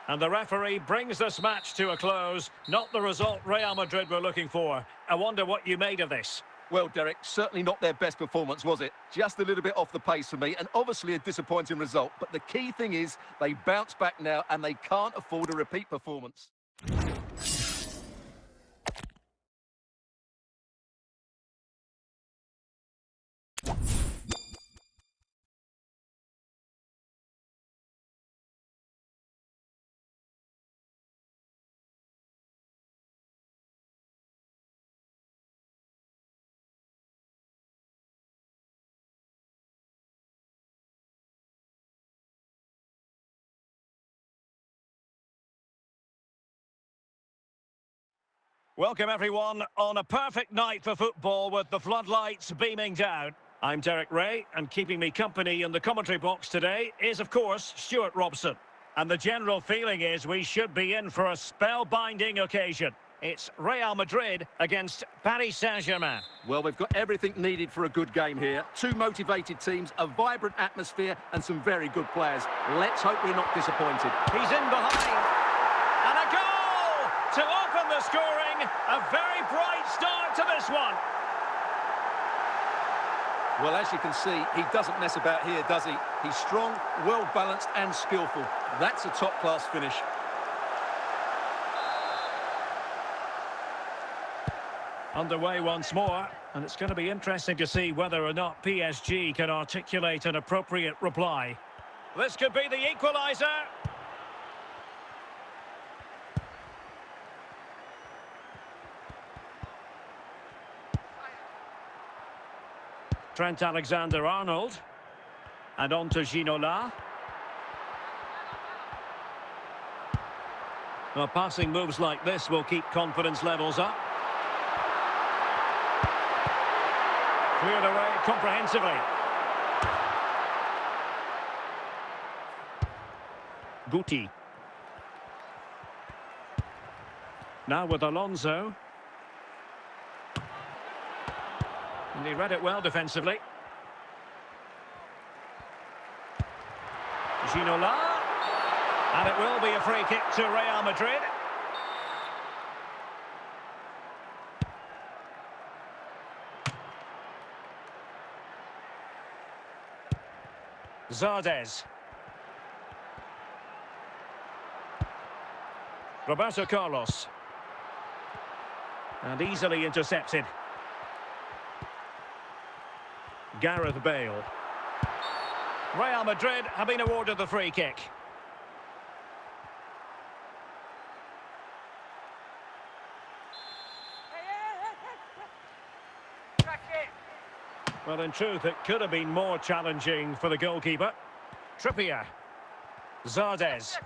And the referee brings this match to a close. Not the result Real Madrid were looking for. I wonder what you made of this. Well, Derek, certainly not their best performance, was it? Just a little bit off the pace for me, and obviously a disappointing result. But the key thing is they bounce back now, and they can't afford a repeat performance. Welcome everyone on a perfect night for football with the floodlights beaming down. I'm Derek Ray, and keeping me company in the commentary box today is of course Stuart Robson. And the general feeling is we should be in for a spellbinding occasion. It's Real Madrid against Paris Saint-Germain. Well, we've got everything needed for a good game here. Two motivated teams, a vibrant atmosphere and some very good players. Let's hope we're not disappointed. He's in behind. And a goal to open the scoring. A very bright start to this one. Well, as you can see, he doesn't mess about here, does he? He's strong, well-balanced and skillful. That's a top-class finish. Underway once more, and it's going to be interesting to see whether or not PSG can articulate an appropriate reply. This could be the equaliser. Trent Alexander-Arnold. And on to Ginola. Well, passing moves like this will keep confidence levels up. Cleared away comprehensively. Guti. Now with Alonso. And he read it well defensively. Ginola. And it will be a free kick to Real Madrid. Zardes. Roberto Carlos. And easily intercepted. Gareth Bale. Real Madrid have been awarded the free kick. Well, in truth, it could have been more challenging for the goalkeeper. Trippier. Zardes.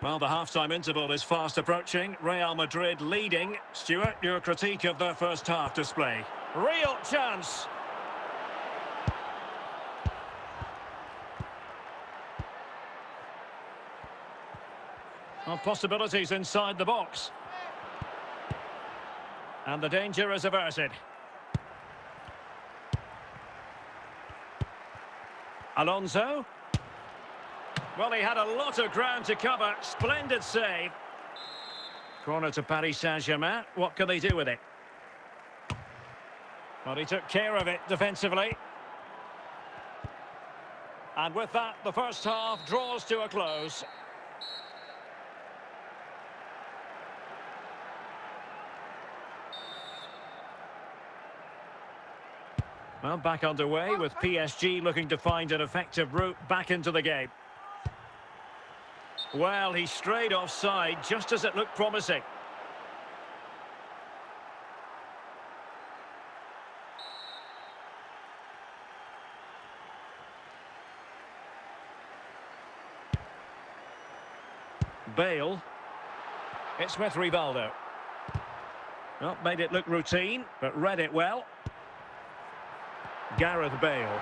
Well, the half-time interval is fast approaching. Real Madrid leading. Stuart, your critique of their first half display. Real chance. Well, possibilities inside the box. And the danger is averted. Alonso. Well, he had a lot of ground to cover. Splendid save. Corner to Paris Saint-Germain. What can they do with it? Well, he took care of it defensively. And with that, the first half draws to a close. Well, back underway with PSG looking to find an effective route back into the game. Well, he strayed offside just as it looked promising. Bale. It's with Rivaldo. Well, made it look routine, but read it well. Gareth Bale.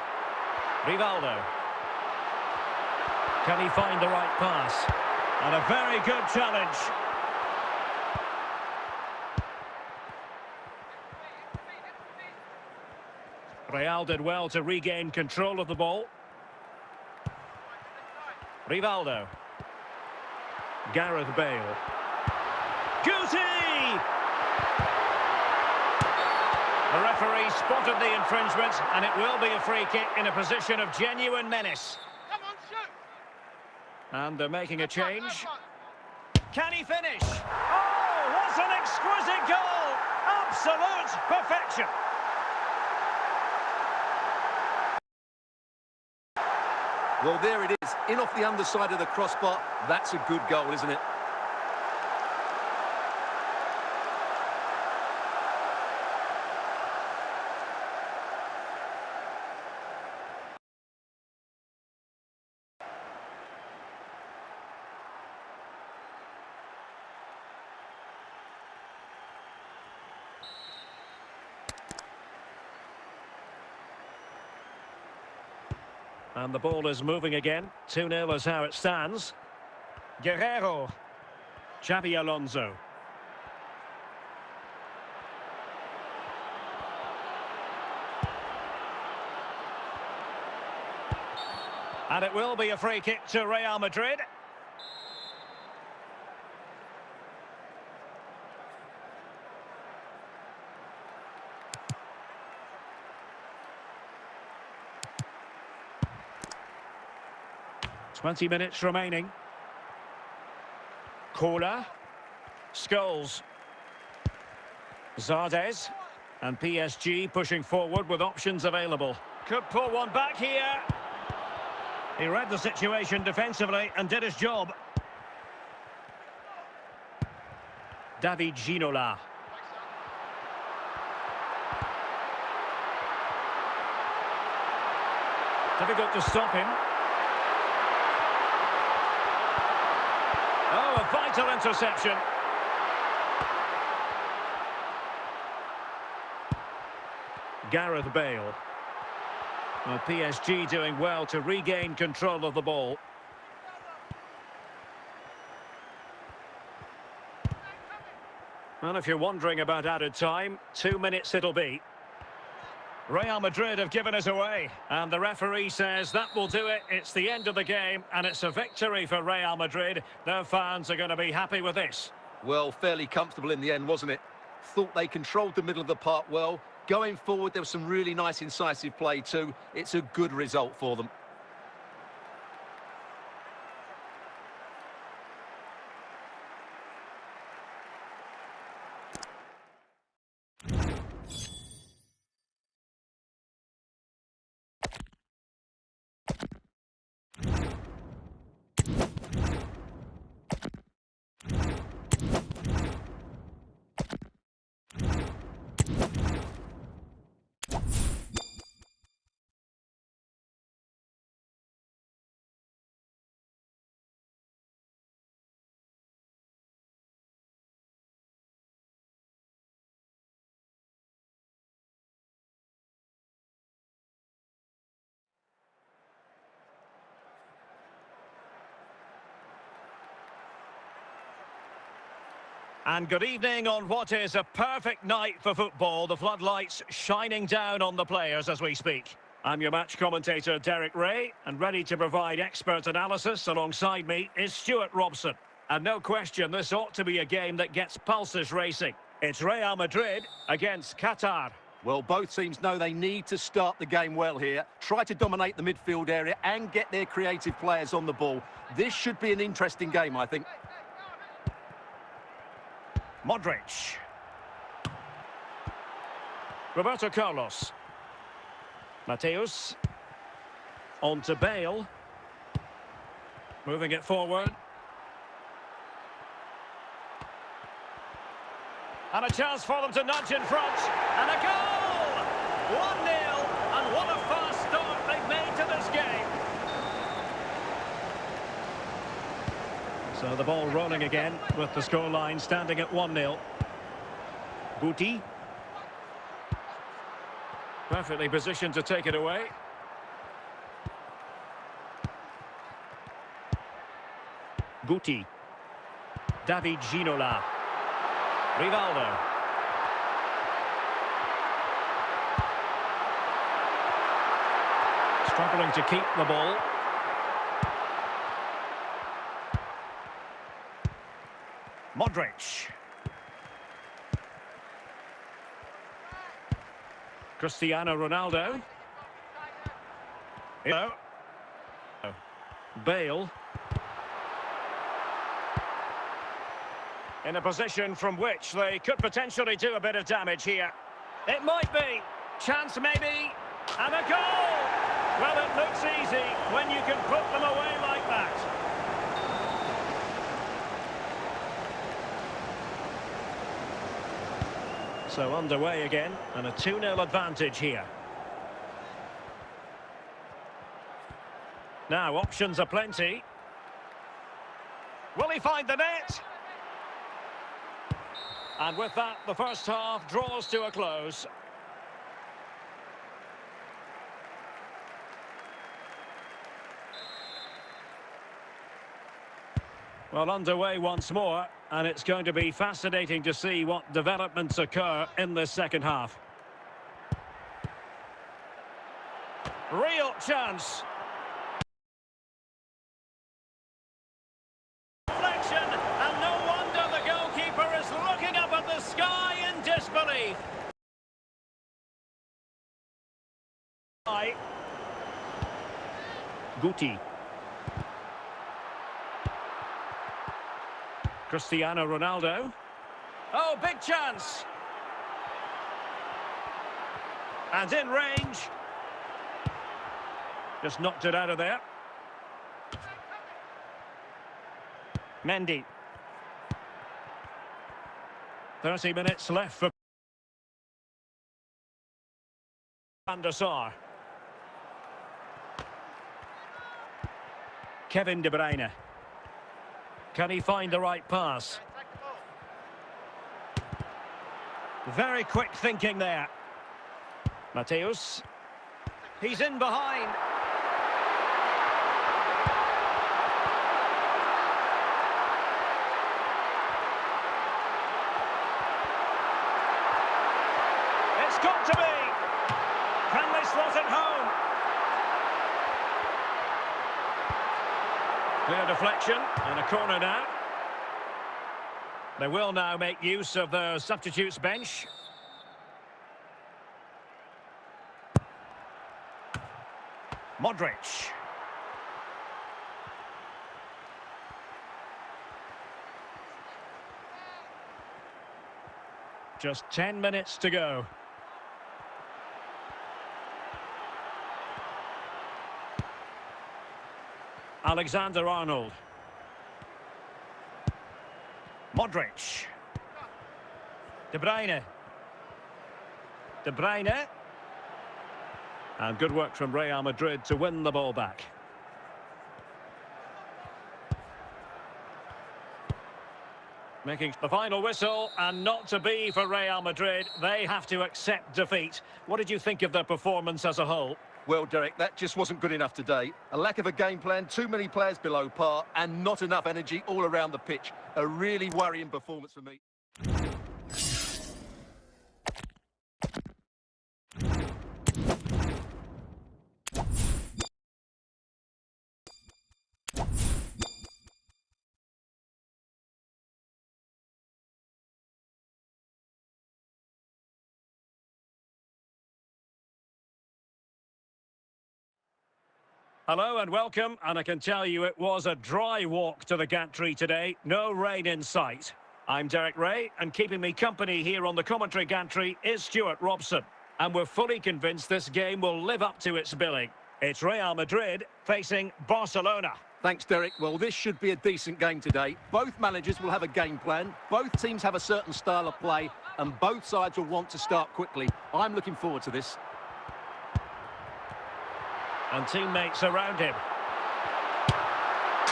Rivaldo. Can he find the right pass? And a very good challenge. Real did well to regain control of the ball. Rivaldo. Gareth Bale. Guti! The referee spotted the infringement, and it will be a free kick in a position of genuine menace. Come on, shoot! And they're making a change. Can he finish? Oh, what an exquisite goal! Absolute perfection. Well, there it is. In off the underside of the crossbar. That's a good goal, isn't it? And the ball is moving again. 2-0 is how it stands. Guerrero. Xabi Alonso. And it will be a free kick to Real Madrid. Twenty minutes remaining. Cola. Scholes. Zardes. And PSG pushing forward with options available. Could pull one back here. He read the situation defensively and did his job. David Ginola. Difficult to stop him. Oh, a vital interception. Gareth Bale. Well, PSG doing well to regain control of the ball. Well, if you're wondering about added time, 2 minutes it'll be. Real Madrid have given us away, and the referee says that will do it. It's the end of the game, and it's a victory for Real Madrid. Their fans are going to be happy with this. Well, fairly comfortable in the end, wasn't it? Thought they controlled the middle of the park well. Going forward, there was some really nice incisive play too. It's a good result for them. And good evening on what is a perfect night for football. The floodlights shining down on the players as we speak. I'm your match commentator, Derek Ray, and ready to provide expert analysis alongside me is Stuart Robson. And no question, this ought to be a game that gets pulses racing. It's Real Madrid against Qatar. Well, both teams know they need to start the game well here. Try to dominate the midfield area and get their creative players on the ball. This should be an interesting game, I think. Modric. Roberto Carlos. Mateus. On to Bale. Moving it forward. And a chance for them to nudge in front. And a goal! 1-0. And what a fast start they've made to this game. So the ball rolling again with the scoreline standing at 1-0. Guti. Perfectly positioned to take it away. Guti. David Ginola. Rivaldo. Struggling to keep the ball. Modric. Cristiano Ronaldo. Bale. In a position from which they could potentially do a bit of damage here. It might be. Chance maybe. And a goal! Well, it looks easy when you can put them away like that. So underway again, and a 2-0 advantage here. Now, options are plenty. Will he find the net? And with that, the first half draws to a close. Well, underway once more, and it's going to be fascinating to see what developments occur in this second half. Real chance. Deflection, and no wonder the goalkeeper is looking up at the sky in disbelief. Guti. Cristiano Ronaldo. Oh, big chance. And in range. Just knocked it out of there. Mendy. 30 minutes left for Van der Sar. Kevin De Bruyne. Can he find the right pass? Very quick thinking there. Mateus. He's in behind. It's got to be. Can they slot it home? Clear deflection and a corner now. They will now make use of the substitutes bench. Modric. Just 10 minutes to go. Alexander-Arnold. Modric. De Bruyne. De Bruyne. And good work from Real Madrid to win the ball back. Making the final whistle, and not to be for Real Madrid. They have to accept defeat. What did you think of their performance as a whole? Well, Derek, that just wasn't good enough today. A lack of a game plan, too many players below par, and not enough energy all around the pitch. A really worrying performance for me. Hello and welcome, and I can tell you it was a dry walk to the gantry today. No rain in sight. I'm Derek Ray, and keeping me company here on the commentary gantry is Stuart Robson. And we're fully convinced this game will live up to its billing. It's Real Madrid facing Barcelona. Thanks, Derek. Well, this should be a decent game today. Both managers will have a game plan. Both teams have a certain style of play, and both sides will want to start quickly. I'm looking forward to this. And teammates around him.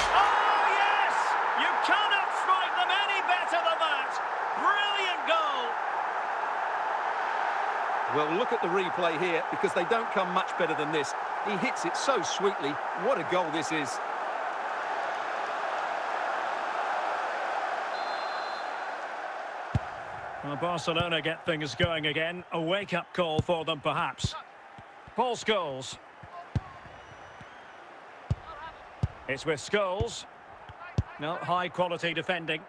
Oh, yes! You Cannot strike them any better than that. Brilliant goal. Well, look at the replay here, because they don't come much better than this. He hits it so sweetly. What a goal this is. Well, Barcelona get things going again. A wake-up call for them, perhaps. Paul Scholes. It's with Scholes. No, high-quality defending.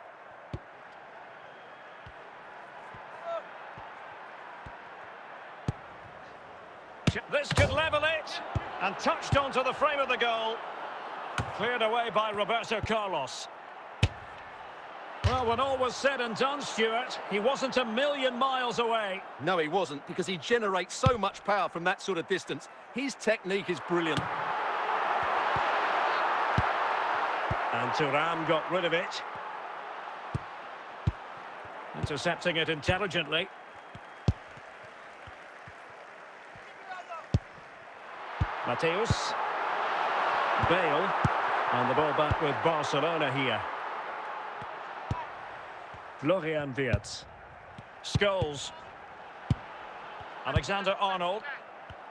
This could level it. And touched onto the frame of the goal. Cleared away by Roberto Carlos. Well, when all was said and done, Stuart, he wasn't a million miles away. No, he wasn't, because he generates so much power from that sort of distance. His technique is brilliant. And Thuram got rid of it. Intercepting it intelligently. Mateus. Bale. And the ball back with Barcelona here. Florian Wirtz. Scholes. Alexander-Arnold.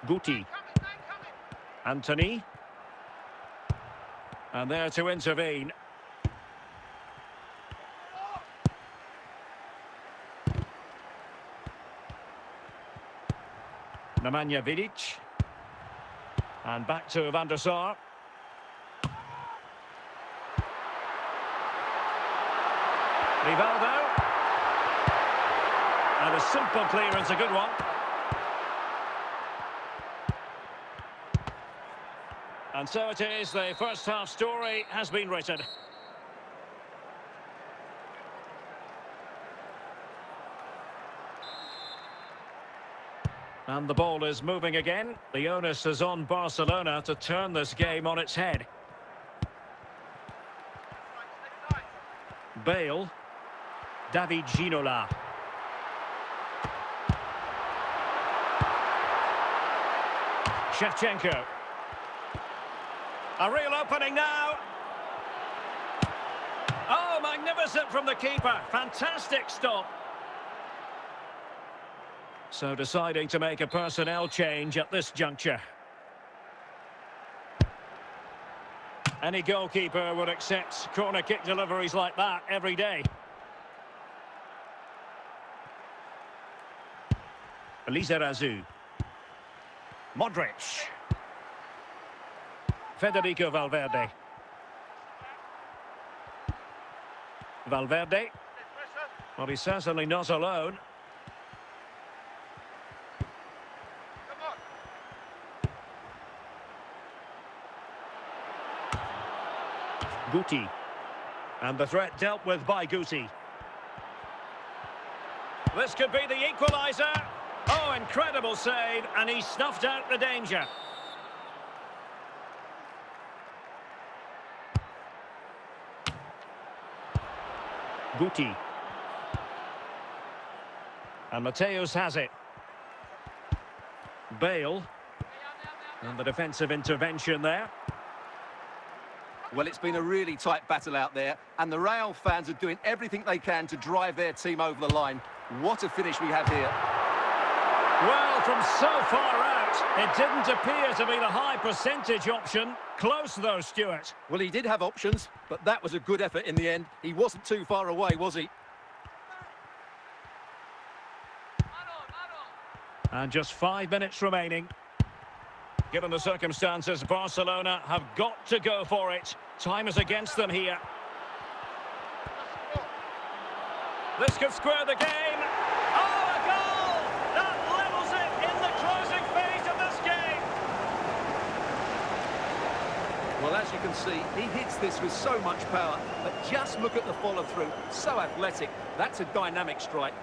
Guti. Anthony. And there to intervene. Nemanja Vidic. And back to Van der Sar. Rivaldo. And a simple clearance, a good one. And so it is, the first half story has been written. And the ball is moving again. The onus is on Barcelona to turn this game on its head. Bale. David Ginola. Shevchenko. A real opening now. Oh, magnificent from the keeper. Fantastic stop. So deciding to make a personnel change at this juncture. Any goalkeeper would accept corner kick deliveries like that every day. Lizarazu. Modric. Federico Valverde. Valverde. Well, he's certainly not alone. Guti. And the threat dealt with by Guti. This could be the equaliser. Oh, incredible save, and he snuffed out the danger. Guti. And Mateus has it. Bale. And the defensive intervention there. Well, it's been a really tight battle out there, and the Real fans are doing everything they can to drive their team over the line. What a finish we have here. Well, from so far out, it didn't appear to be the high percentage option. Close, though, Stuart. Well, he did have options, but that was a good effort in the end. He wasn't too far away, was he? And just 5 minutes remaining. Given the circumstances, Barcelona have got to go for it. Time is against them here. This could square the game. Oh, a goal! That levels it in the closing phase of this game. Well, as you can see, he hits this with so much power, but just look at the follow-through. So athletic. That's a dynamic strike.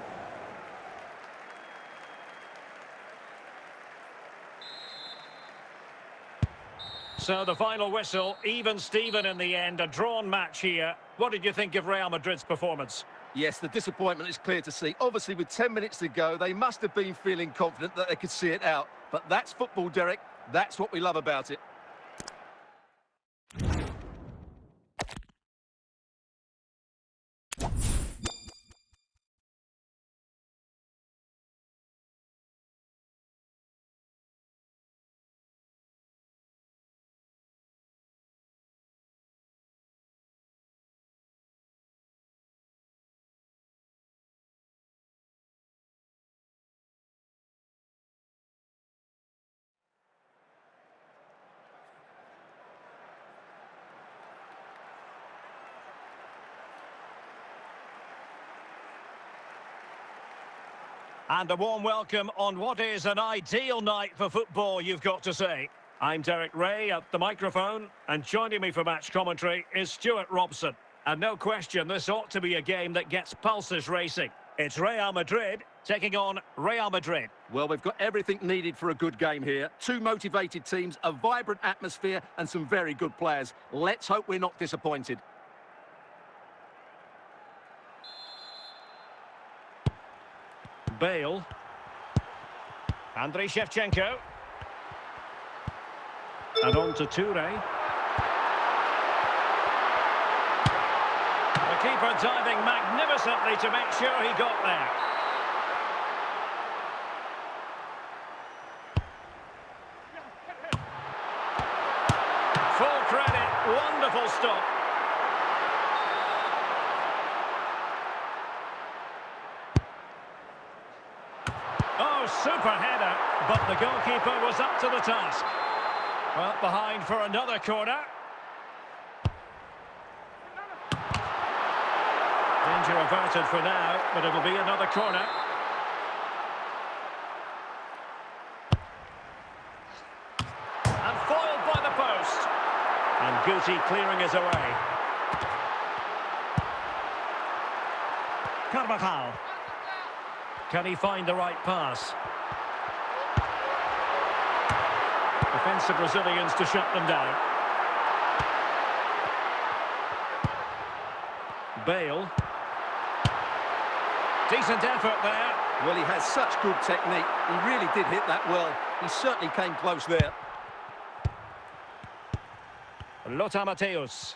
So the final whistle, even Steven in the end, a drawn match here. What did you think of Real Madrid's performance? Yes, the disappointment is clear to see. Obviously, with 10 minutes to go, they must have been feeling confident that they could see it out. But that's football, Derek. That's what we love about it. And a warm welcome on what is an ideal night for football, you've got to say. I'm Derek Ray at the microphone, and joining me for match commentary is Stuart Robson. And no question, this ought to be a game that gets pulses racing. It's Real Madrid taking on Real Madrid. Well, we've got everything needed for a good game here. Two motivated teams, a vibrant atmosphere, and some very good players. Let's hope we're not disappointed. Bale. Andriy Shevchenko. And on to Toure. The keeper diving magnificently to make sure he got there. Full credit, wonderful stop. Oh, super header, but the goalkeeper was up to the task. Well, behind for another corner. Danger averted for now, but it'll be another corner. And foiled by the post. And Guti clearing his away. Carvajal. Can he find the right pass? Defensive Brazilians to shut them down. Bale. Decent effort there. Well, he has such good technique. He really did hit that well. He certainly came close there. Lothar Matthäus.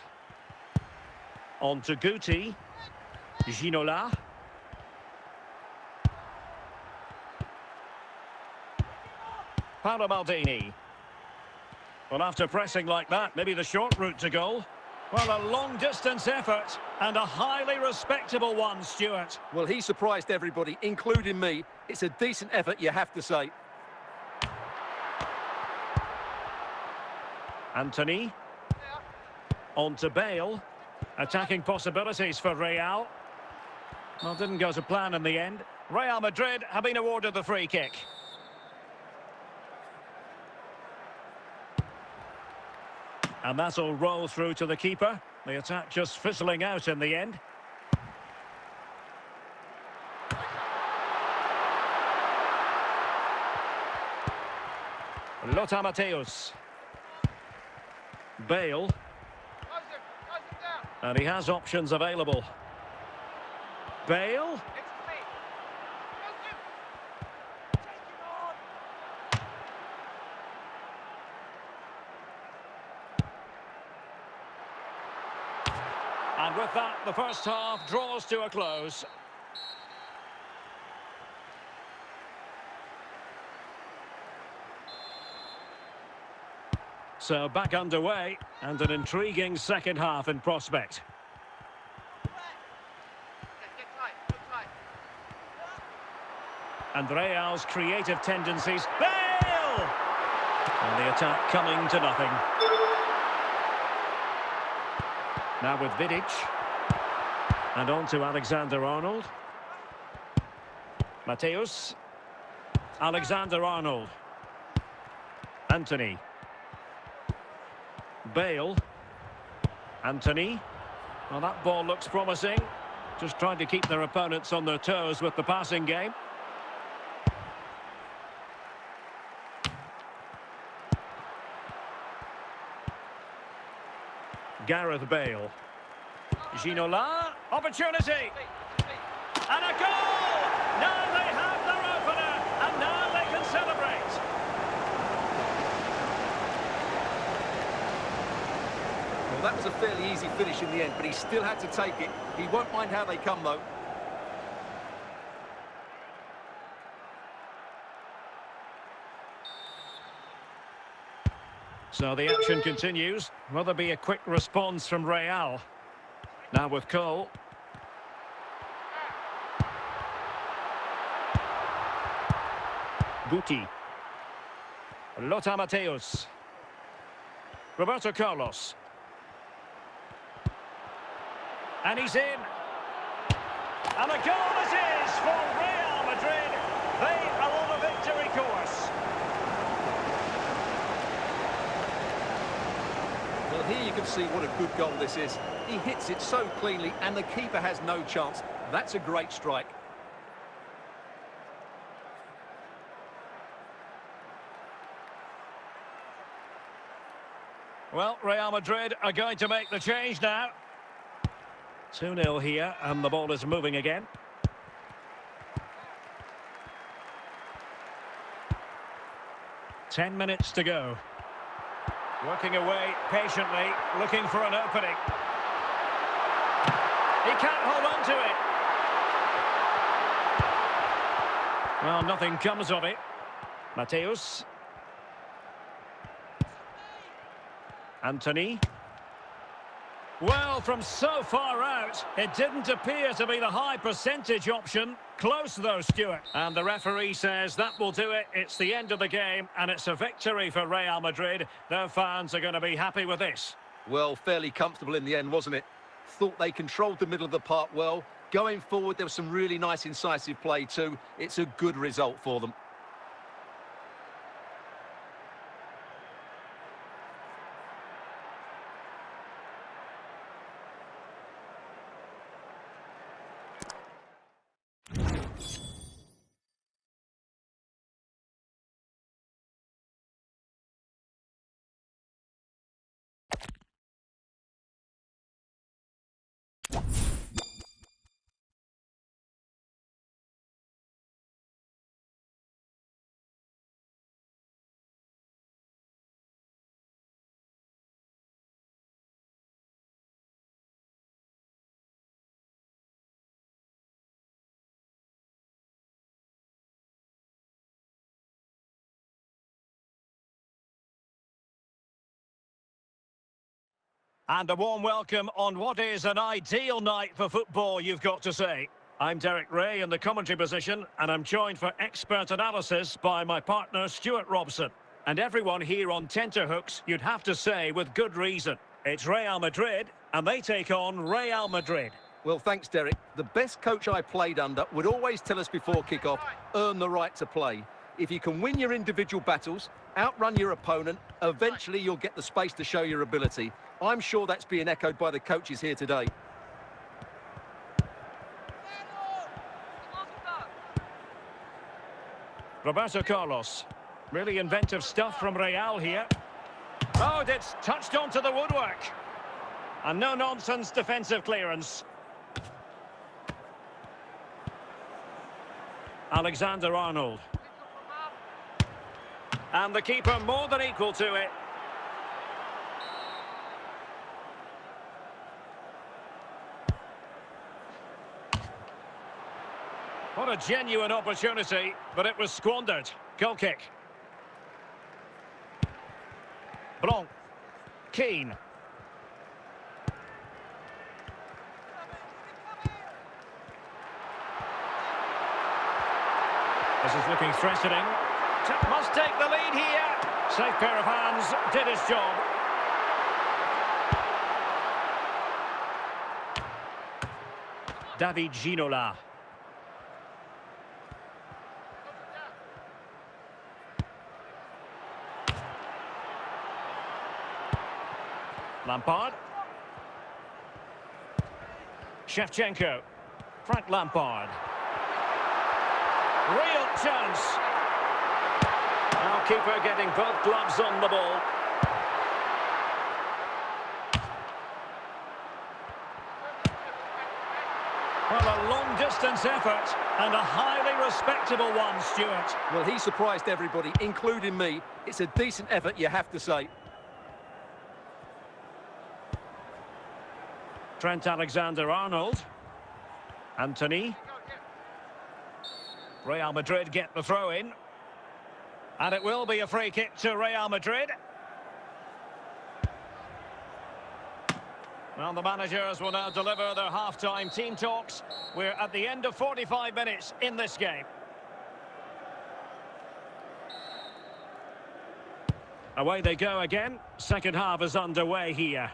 On to Guti. Ginola. Paolo Maldini. Well, after pressing like that, maybe the short route to goal. Well, a long-distance effort and a highly respectable one, Stuart. Well, he surprised everybody, including me. It's a decent effort, you have to say. Anthony. On to Bale. Attacking possibilities for Real. Well, didn't go to plan in the end. Real Madrid have been awarded the free kick. And that'll roll through to the keeper. The attack just fizzling out in the end. Lothar Matthäus. Bale. And he has options available. Bale. And with that, the first half draws to a close. So back underway, and an intriguing second half in prospect. And Real's creative tendencies. Bale! And the attack coming to nothing. Now with Vidic. And on to Alexander-Arnold. Matthäus. Alexander-Arnold. Anthony. Bale. Anthony. Well, that ball looks promising. Just trying to keep their opponents on their toes with the passing game. Gareth Bale. Ginola, opportunity. And a goal! Now they have their opener, and now they can celebrate. Well, that was a fairly easy finish in the end, but he still had to take it. He won't mind how they come, though. So the action continues. Will there be a quick response from Real? Now with Cole. Guti. Lothar Matthäus. Roberto Carlos. And he's in. And a goal it is for Real Madrid. here you can see what a good goal this is. He hits it so cleanly and the keeper has no chance. That's a great strike. Well, Real Madrid are going to make the change now. 2-0 here, and the ball is moving again. Ten minutes to go. Working away patiently, looking for an opening. He can't hold on to it. Well, nothing comes of it. Mateus. Anthony. Well, from so far out, it didn't appear to be the high percentage option. Close though, Stuart. And the referee says that will do it. It's the end of the game, and it's a victory for Real Madrid. Their fans are going to be happy with this. Well, fairly comfortable in the end, wasn't it? Thought they controlled the middle of the park well. Going forward, there was some really nice incisive play too. It's a good result for them. And a warm welcome on what is an ideal night for football, you've got to say. I'm Derek Ray in the commentary position, and I'm joined for expert analysis by my partner, Stuart Robson. And everyone here on tenterhooks, you'd have to say with good reason. It's Real Madrid, and they take on Real Madrid. Well, thanks, Derek. The best coach I played under would always tell us before kick-off, earn the right to play. If you can win your individual battles, outrun your opponent, eventually you'll get the space to show your ability. I'm sure that's being echoed by the coaches here today. Roberto Carlos. Really inventive stuff from Real here. Oh, it's touched onto the woodwork. And no-nonsense defensive clearance. Alexander-Arnold. And the keeper more than equal to it. What a genuine opportunity, but it was squandered. Goal kick. Blanc. Keane. This is looking threatening. Must take the lead here. Safe pair of hands, did his job. David Ginola. Lampard. Shevchenko. Frank Lampard. Real chance. Now keeper getting both gloves on the ball. Well, a long-distance effort and a highly respectable one, Stuart. Well, he surprised everybody, including me. It's a decent effort, you have to say. Trent Alexander-Arnold. Anthony. Real Madrid get the throw in. And it will be a free kick to Real Madrid. Well, the managers will now deliver their half-time team talks. We're at the end of 45 minutes in this game. Away they go again. Second half is underway here.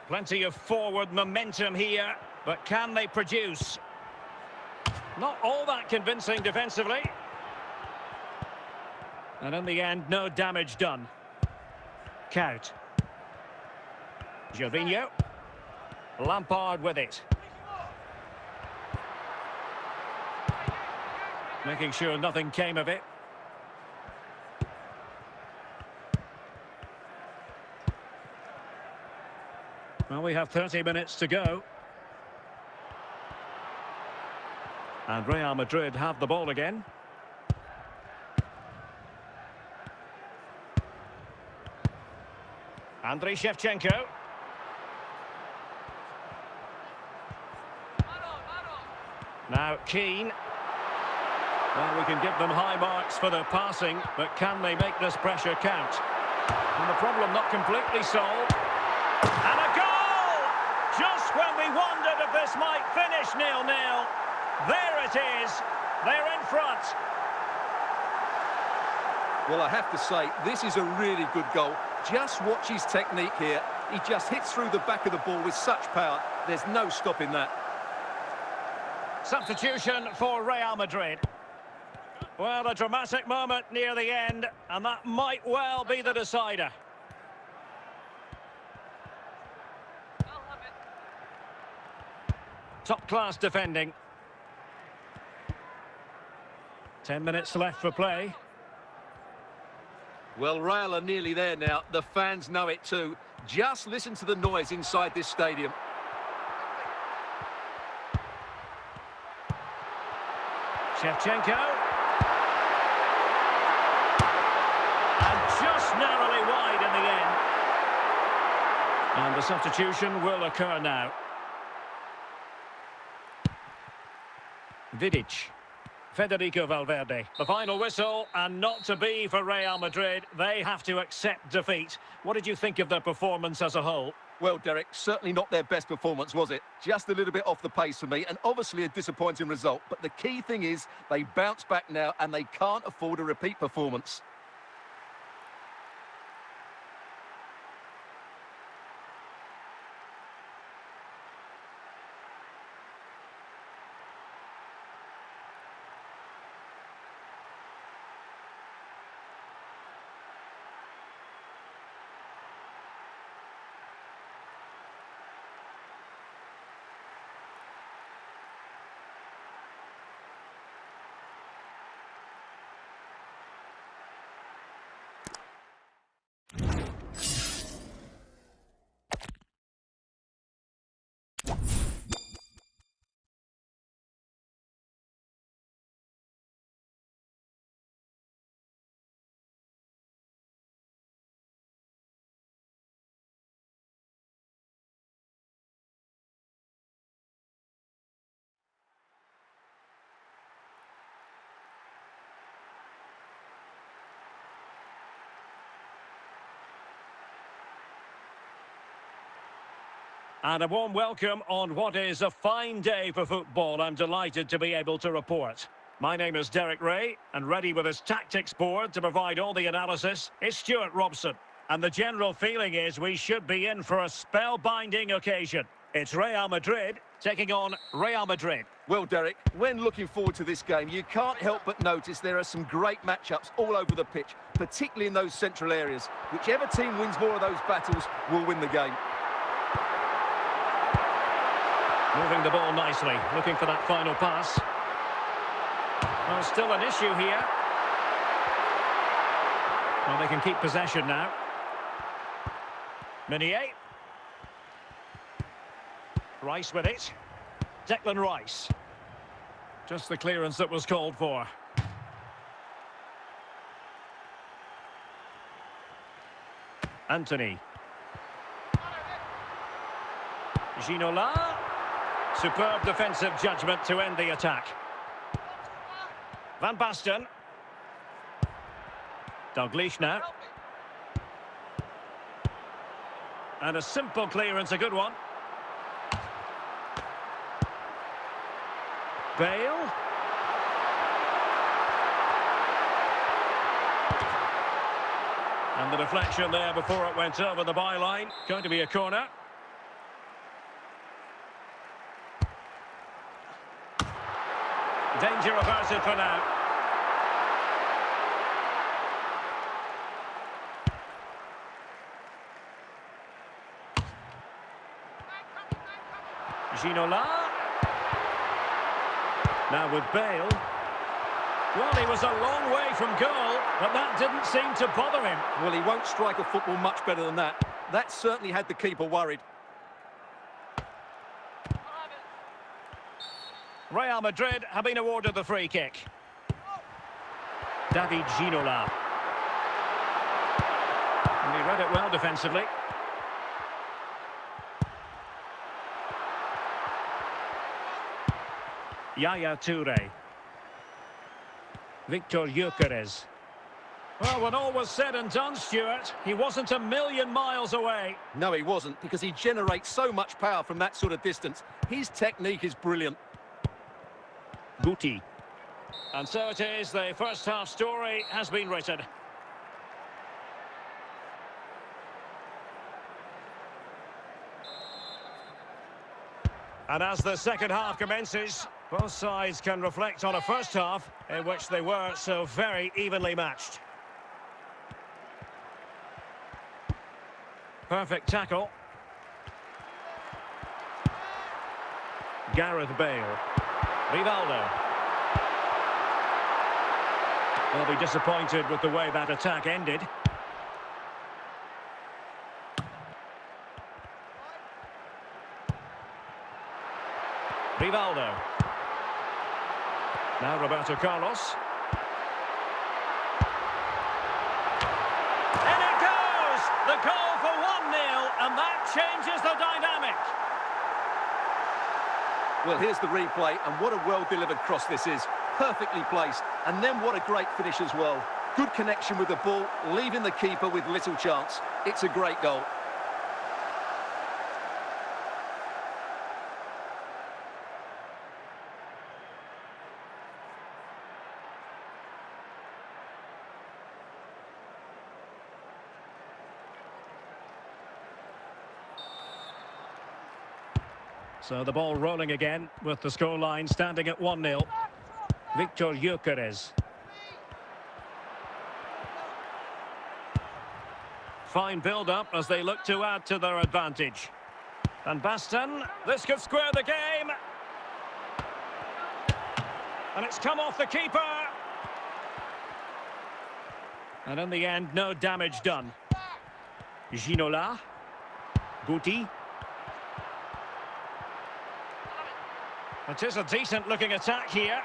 Plenty of forward momentum here, but can they produce? Not all that convincing defensively. And in the end, no damage done. Count. Gervinho. Lampard with it. Making sure nothing came of it. Well, we have 30 minutes to go. And Real Madrid have the ball again. Andriy Shevchenko. Now Keane. Well, we can give them high marks for their passing, but can they make this pressure count? And the problem not completely solved. And a goal! Just when we wondered if this might finish 0-0. There it is. They're in front. Well, I have to say, this is a really good goal. Just watch his technique here. He just hits through the back of the ball with such power. There's no stopping that. Substitution for Real Madrid. Well, a dramatic moment near the end, and that might well be the decider. Top-class defending. 10 minutes left for play. Well, Real are nearly there now. The fans know it too. Just listen to the noise inside this stadium. Shevchenko. And just narrowly wide in the end. And the substitution will occur now. Vidic. Federico Valverde. The final whistle, and not to be for Real Madrid. They have to accept defeat. What did you think of their performance as a whole? Well, Derek, certainly not their best performance, was it? Just a little bit off the pace for me, and obviously a disappointing result. But the key thing is they bounce back now, and they can't afford a repeat performance. And a warm welcome on what is a fine day for football. I'm delighted to be able to report. My name is Derek Ray, and ready with his tactics board to provide all the analysis is Stuart Robson. And the general feeling is we should be in for a spellbinding occasion. It's Real Madrid taking on Real Madrid. Well, Derek, when looking forward to this game, you can't help but notice there are some great matchups all over the pitch, particularly in those central areas. Whichever team wins more of those battles will win the game. Moving the ball nicely, looking for that final pass. Well, still an issue here. Well, they can keep possession now. Meunier. Rice with it. Declan Rice. Just the clearance that was called for. Anthony. Ginola. Superb defensive judgment to end the attack. Van Basten. Dalglish now. And a simple clearance, a good one. Bale. And the deflection there before it went over the byline. Going to be a corner. Danger averted for now. Ginola. Now with Bale. Well, he was a long way from goal, but that didn't seem to bother him. Well, he won't strike a football much better than that. That certainly had the keeper worried. Real Madrid have been awarded the free kick. David Ginola. And he read it well defensively. Yaya Toure. Victor Gyökeres. Well, when all was said and done, Stuart, he wasn't a million miles away. No, he wasn't, because he generates so much power from that sort of distance. His technique is brilliant. Guti. And so it is, the first half story has been written. And as the second half commences, both sides can reflect on a first half in which they were so very evenly matched. Perfect tackle. Gareth Bale. Rivaldo. They'll be disappointed with the way that attack ended. Rivaldo. Now Roberto Carlos. And it goes! The goal for 1-0, and that changes the dynamic. Well, here's the replay, and what a well-delivered cross this is. Perfectly placed, and then what a great finish as well. Good connection with the ball, leaving the keeper with little chance. It's a great goal. So the ball rolling again with the scoreline standing at 1-0. Victor Gyökeres. Fine build-up as they look to add to their advantage. And Baston, this could square the game. And it's come off the keeper. And in the end, no damage done. Ginola. Guti. It is a decent-looking attack here.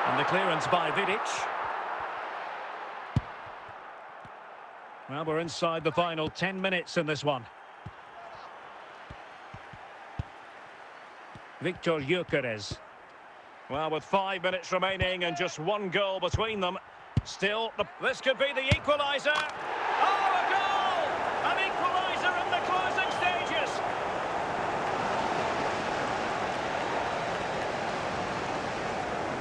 And the clearance by Vidic. Well, we're inside the final 10 minutes in this one. Victor Gyökeres. Well, with 5 minutes remaining and just one goal between them, still, this could be the equaliser. Oh, a goal! An equaliser in the closing stages.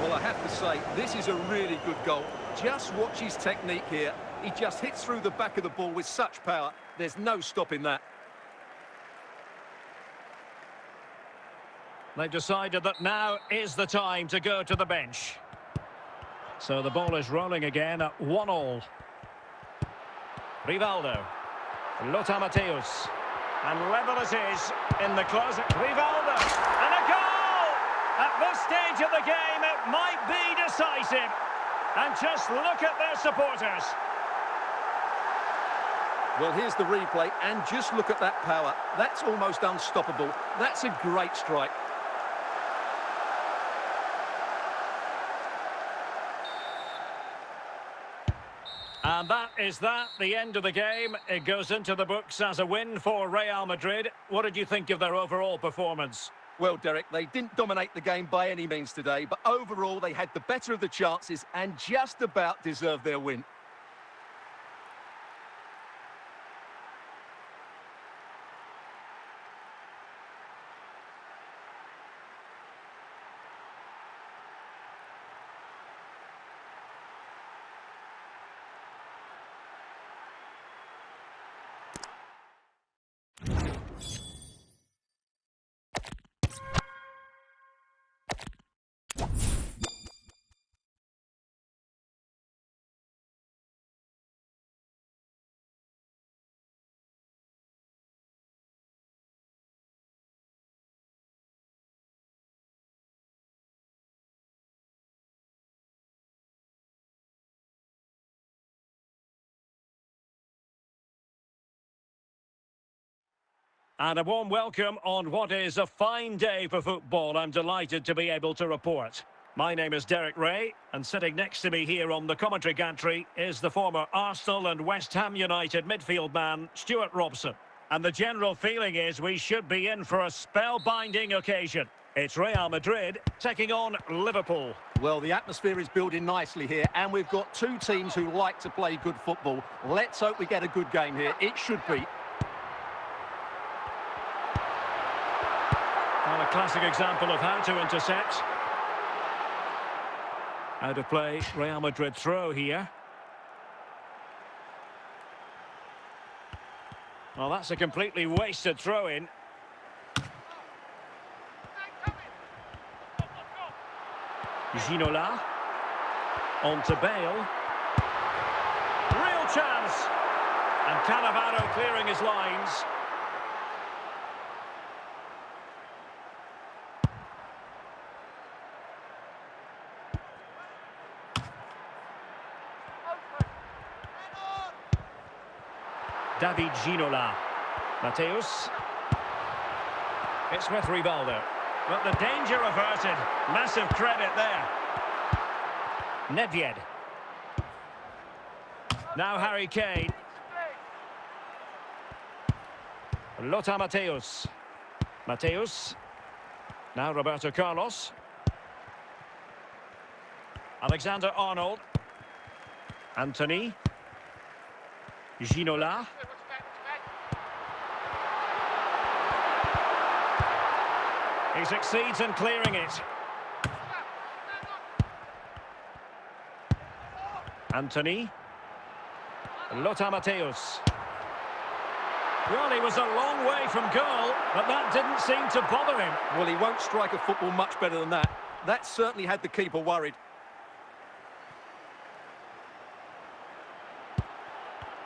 Well, I have to say, this is a really good goal. Just watch his technique here. He just hits through the back of the ball with such power. There's no stopping that. They've decided that now is the time to go to the bench. So the ball is rolling again at 1-1. Rivaldo. Lothar Matthäus. And level it is in the closing. Rivaldo. And a goal! At this stage of the game, it might be decisive. And just look at their supporters. Well, here's the replay, and just look at that power. That's almost unstoppable. That's a great strike. And that is the end of the game. It goes into the books as a win for Real Madrid. What did you think of their overall performance? Well, Derek, they didn't dominate the game by any means today, but overall they had the better of the chances and just about deserved their win. And a warm welcome on what is a fine day for football. I'm delighted to be able to report. My name is Derek Ray, and sitting next to me here on the commentary gantry is the former Arsenal and West Ham United midfield man, Stuart Robson. And the general feeling is we should be in for a spellbinding occasion. It's Real Madrid taking on Liverpool. Well, the atmosphere is building nicely here, and we've got two teams who like to play good football. Let's hope we get a good game here. It should be. Well, a classic example of how to intercept. Out of play, Real Madrid throw here. Well, that's a completely wasted throw-in. Ginola. On to Bale. Real chance. And Cannavaro clearing his lines. David Ginola. Mateus. It's with Rivaldo. But the danger averted. Massive credit there. Nedved. Now Harry Kane. Lothar Mateus. Mateus. Now Roberto Carlos. Alexander-Arnold. Anthony. Ginola. He succeeds in clearing it. Anthony. Lothar Mateus. Well, he was a long way from goal, but that didn't seem to bother him. Well, he won't strike a football much better than that. That certainly had the keeper worried.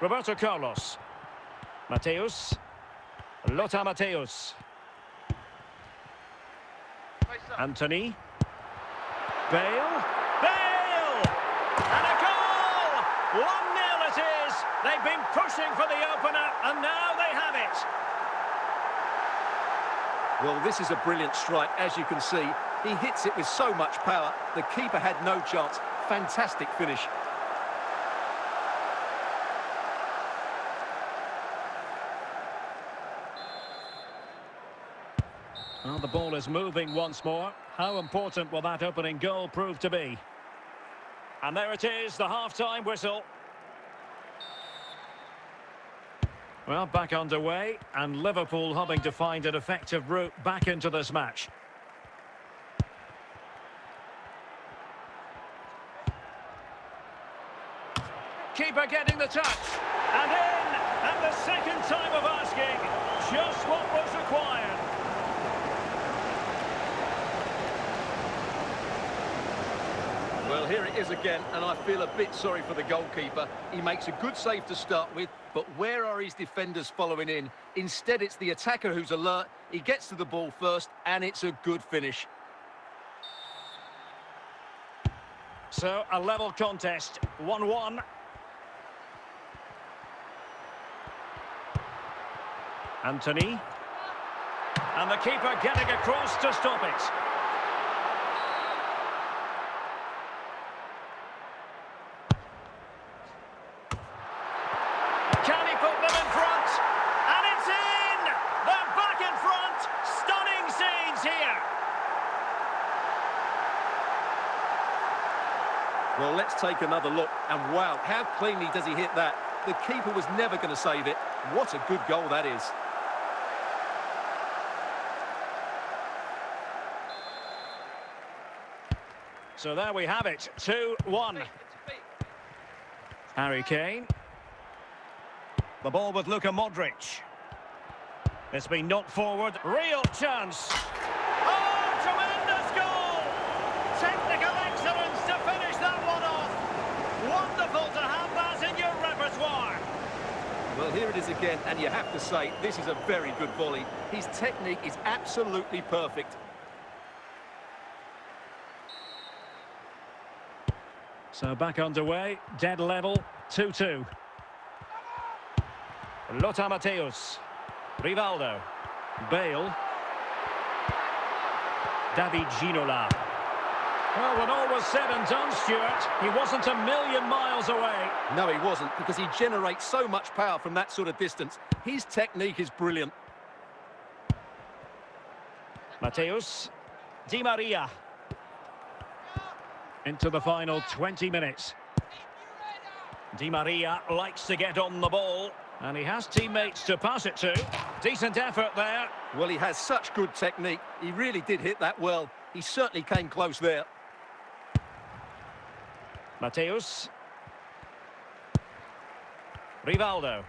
Roberto Carlos. Mateus. Lothar Mateus. Anthony. Bale. Bale! And a goal! 1-0 it is. They've been pushing for the opener, and now they have it. Well, this is a brilliant strike, as you can see. He hits it with so much power. The keeper had no chance. Fantastic finish. Well, the ball is moving once more. How important will that opening goal prove to be? And there it is, the half-time whistle. Well, back underway, and Liverpool hoping to find an effective route back into this match. Keeper getting the touch. And in, at the second time of asking, just what was required. Well, here it is again, and I feel a bit sorry for the goalkeeper. He makes a good save to start with, but where are his defenders following in? Instead, it's the attacker who's alert. He gets to the ball first, and it's a good finish. So, a level contest, 1-1. Anthony. And the keeper getting across to stop it. Can he put them in front? And it's in! They're back in front! Stunning scenes here! Well, let's take another look. And wow, how cleanly does he hit that? The keeper was never going to save it. What a good goal that is. So there we have it, 2-1. Harry Kane. The ball with Luka Modric. It's been knocked forward. Real chance. Oh, tremendous goal! Technical excellence to finish that one off. Wonderful to have that in your repertoire. Well, here it is again, and you have to say, this is a very good volley. His technique is absolutely perfect. So back underway, dead level, 2-2. Lothar Mateus. Rivaldo. Bale. David Ginola. Well, when all was said and done, Stuart, he wasn't a million miles away. No, he wasn't, because he generates so much power from that sort of distance. His technique is brilliant. Mateus. Di Maria. Into the final 20 minutes. Di Maria likes to get on the ball. And he has teammates to pass it to. Decent effort there. Well, he has such good technique. He really did hit that well. He certainly came close there. Mateus. Rivaldo.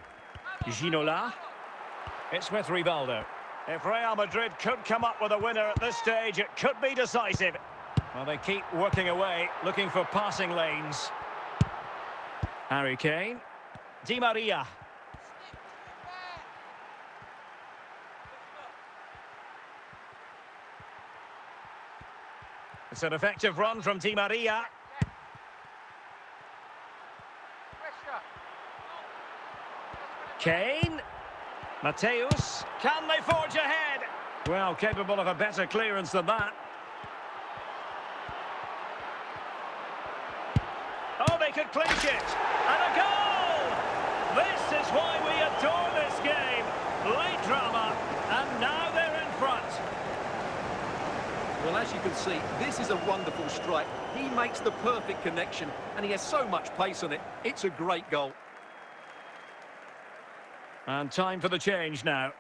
Ginola. It's with Rivaldo. If Real Madrid could come up with a winner at this stage, it could be decisive. Well, they keep working away, looking for passing lanes. Harry Kane. Di Maria. It's an effective run from Di Maria. Kane. Mateus. Can they forge ahead? Well, capable of a better clearance than that. Oh, they could clinch it. And a goal! This is why we adore this game. Late drama. And now they're in front. Well, as you can see, this is a wonderful strike. He makes the perfect connection, and he has so much pace on it. It's a great goal. And time for the change now.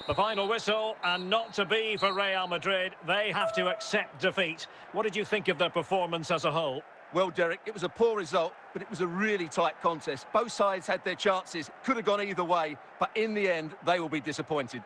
The final whistle, and not to be for Real Madrid. They have to accept defeat. What did you think of their performance as a whole? Well, Derek, it was a poor result, but it was a really tight contest. Both sides had their chances, could have gone either way, but in the end, they will be disappointed.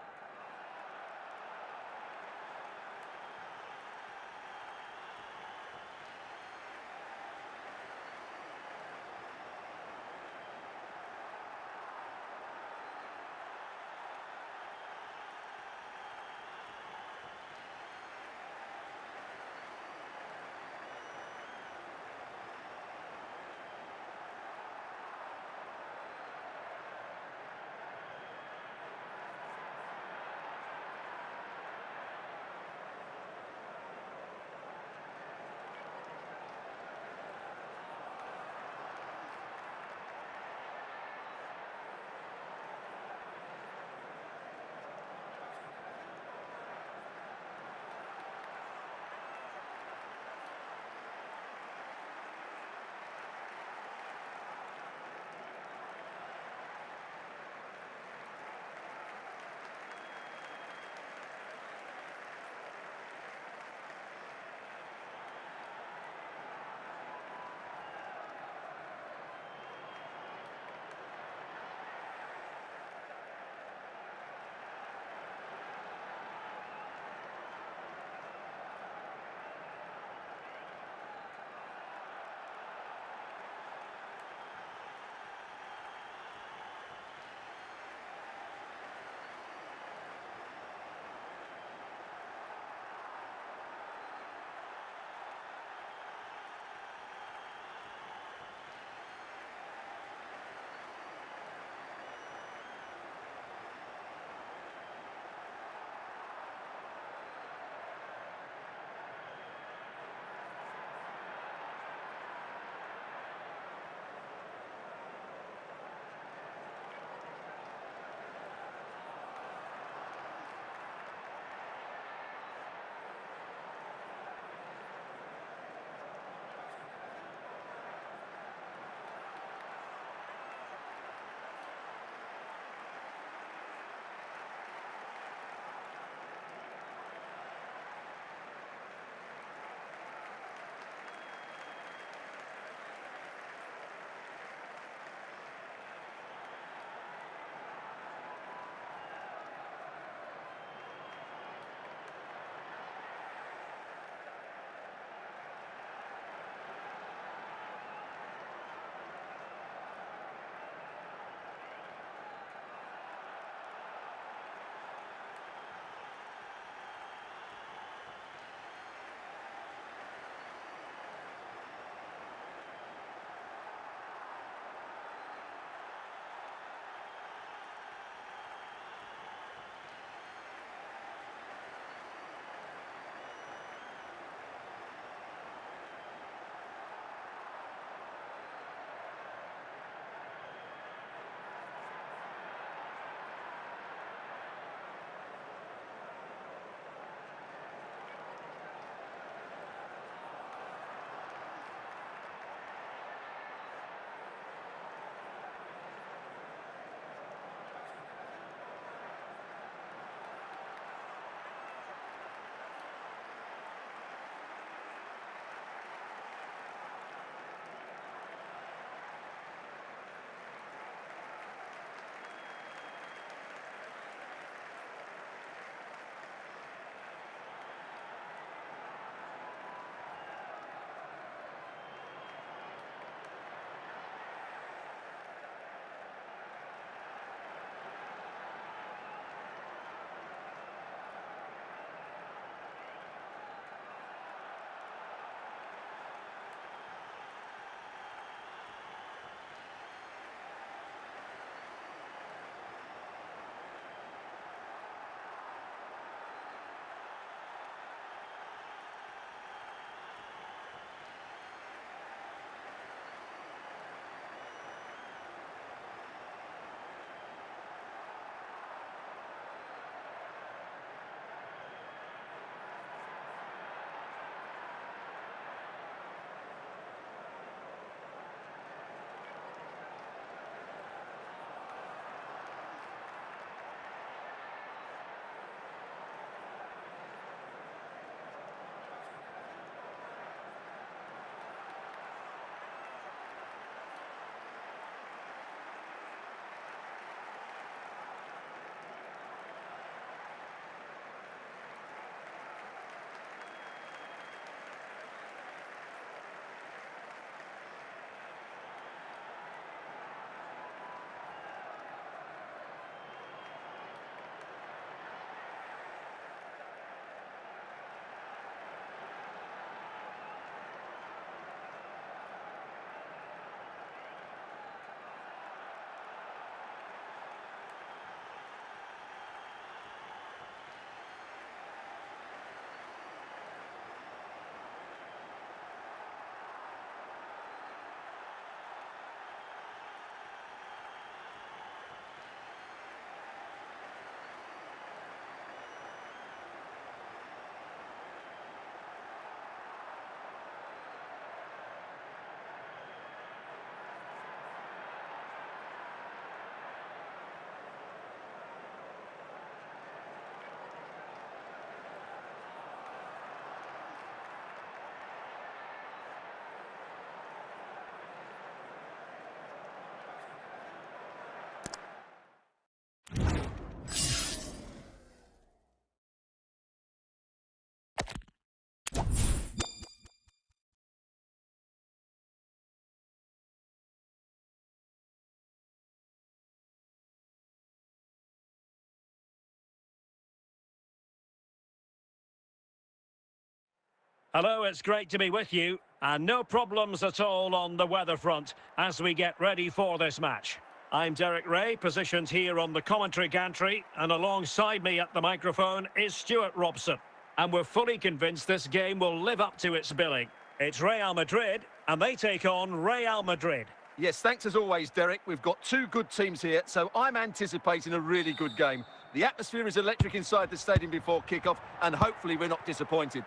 Hello, it's great to be with you. And no problems at all on the weather front as we get ready for this match. I'm Derek Ray, positioned here on the commentary gantry, and alongside me at the microphone is Stuart Robson. And we're fully convinced this game will live up to its billing. It's Real Madrid, and they take on Real Madrid. Yes, thanks as always, Derek. We've got two good teams here, so I'm anticipating a really good game. The atmosphere is electric inside the stadium before kick-off, and hopefully we're not disappointed.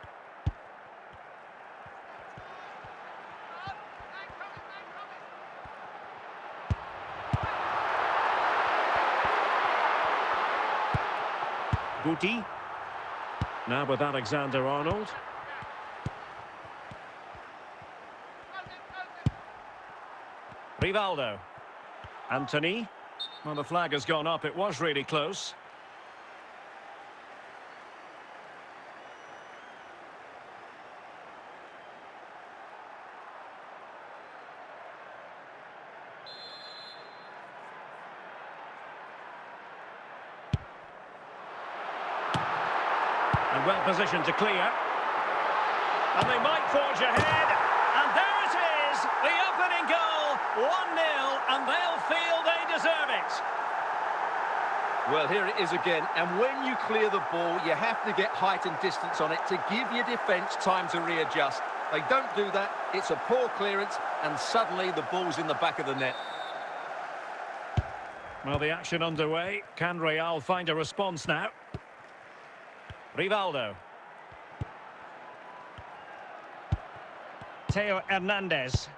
Guti. Now with Alexander-Arnold. Rivaldo. Anthony. Well, the flag has gone up. It was really close. And well positioned to clear. And they might forge ahead. And there it is, the opening goal, 1-0, and they'll feel they deserve it. Well, here it is again, and when you clear the ball, you have to get height and distance on it to give your defence time to readjust. They don't do that, it's a poor clearance, and suddenly the ball's in the back of the net. Well, the action underway. Can Real find a response now? Rivaldo. Theo Hernandez.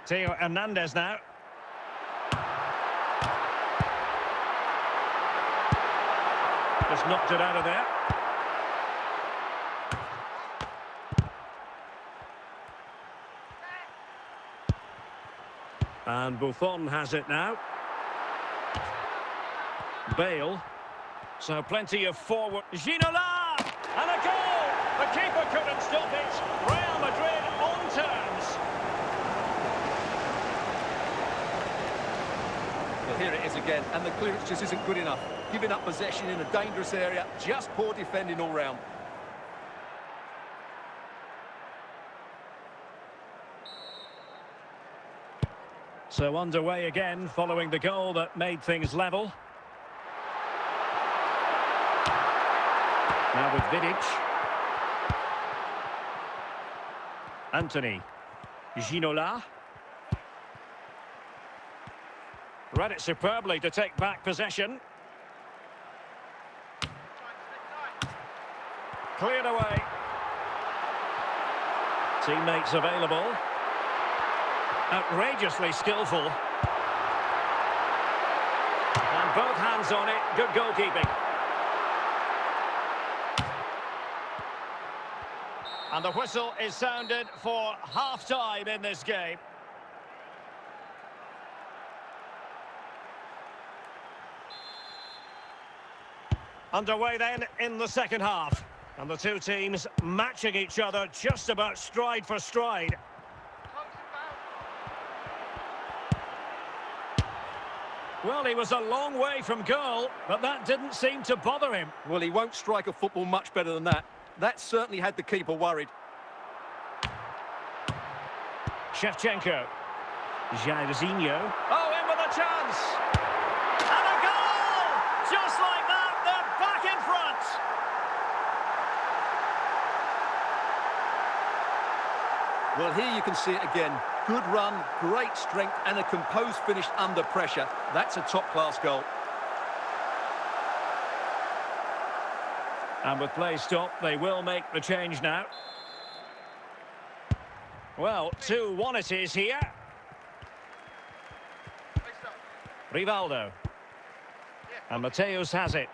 Theo Hernandez now. Just knocked it out of there. And Buffon has it now. Bale. So plenty of forward. Ginola! And a goal! The keeper couldn't stop it. Real Madrid on terms. Well, here it is again, and the clearance just isn't good enough. Giving up possession in a dangerous area, just poor defending all round. So underway again, following the goal that made things level. Now with Vidic. Anthony. Ginola. Read it superbly to take back possession. Cleared away. Teammates available. Outrageously skillful. And both hands on it. Good goalkeeping. And the whistle is sounded for half-time in this game. Underway then in the second half. And the two teams matching each other just about stride for stride. Well, he was a long way from goal, but that didn't seem to bother him. Well, he won't strike a football much better than that. That certainly had the keeper worried. Shevchenko. Jairzinho. Oh, in with a chance! And a goal! Just like that, they're back in front. Well, here you can see it again. Good run, great strength, and a composed finish under pressure. That's a top-class goal. And with play stopped, they will make the change now. Well, 2-1 it is here. Rivaldo. And Mateus has it.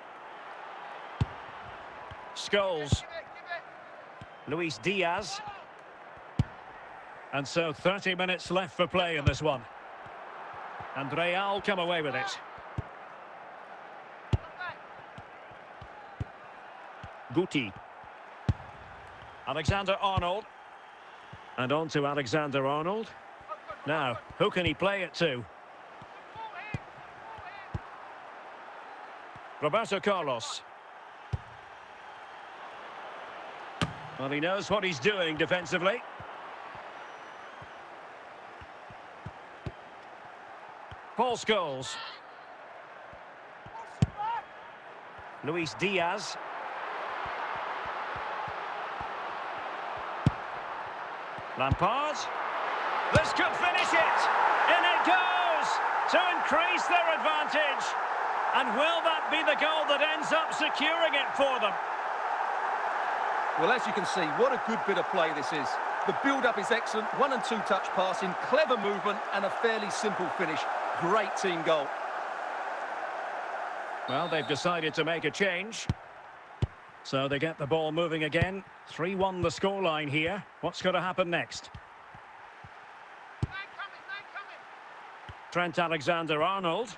Scholes. Luis Diaz. And so 30 minutes left for play in this one. And Real come away with it. Guti. Alexander-Arnold. And on to Alexander-Arnold. Now, who can he play it to? Roberto Carlos. Well, he knows what he's doing defensively. Paul Scholes. Luis Diaz. Lampard. This could finish it. In it goes to increase their advantage. And will that be the goal that ends up securing it for them? Well, as you can see, what a good bit of play this is. The build-up is excellent, 1- and 2-touch passing, clever movement, and a fairly simple finish. Great team goal. Well, they've decided to make a change. So they get the ball moving again. 3-1 the scoreline here. What's going to happen next? Trent Alexander-Arnold.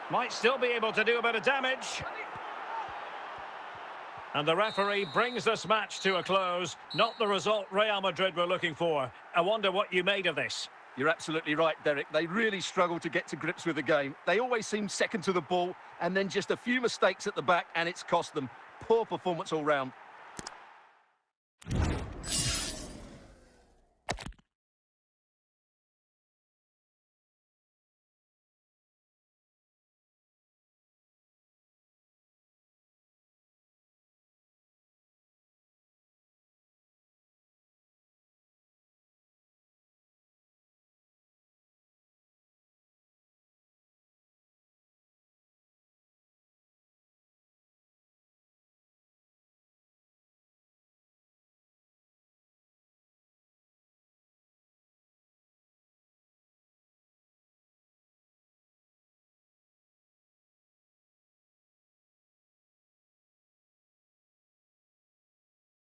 Might still be able to do a bit of damage. And the referee brings this match to a close. Not the result Real Madrid were looking for. I wonder what you made of this. You're absolutely right, Derek. They really struggled to get to grips with the game. They always seem second to the ball, and then just a few mistakes at the back, and it's cost them. Poor performance all round.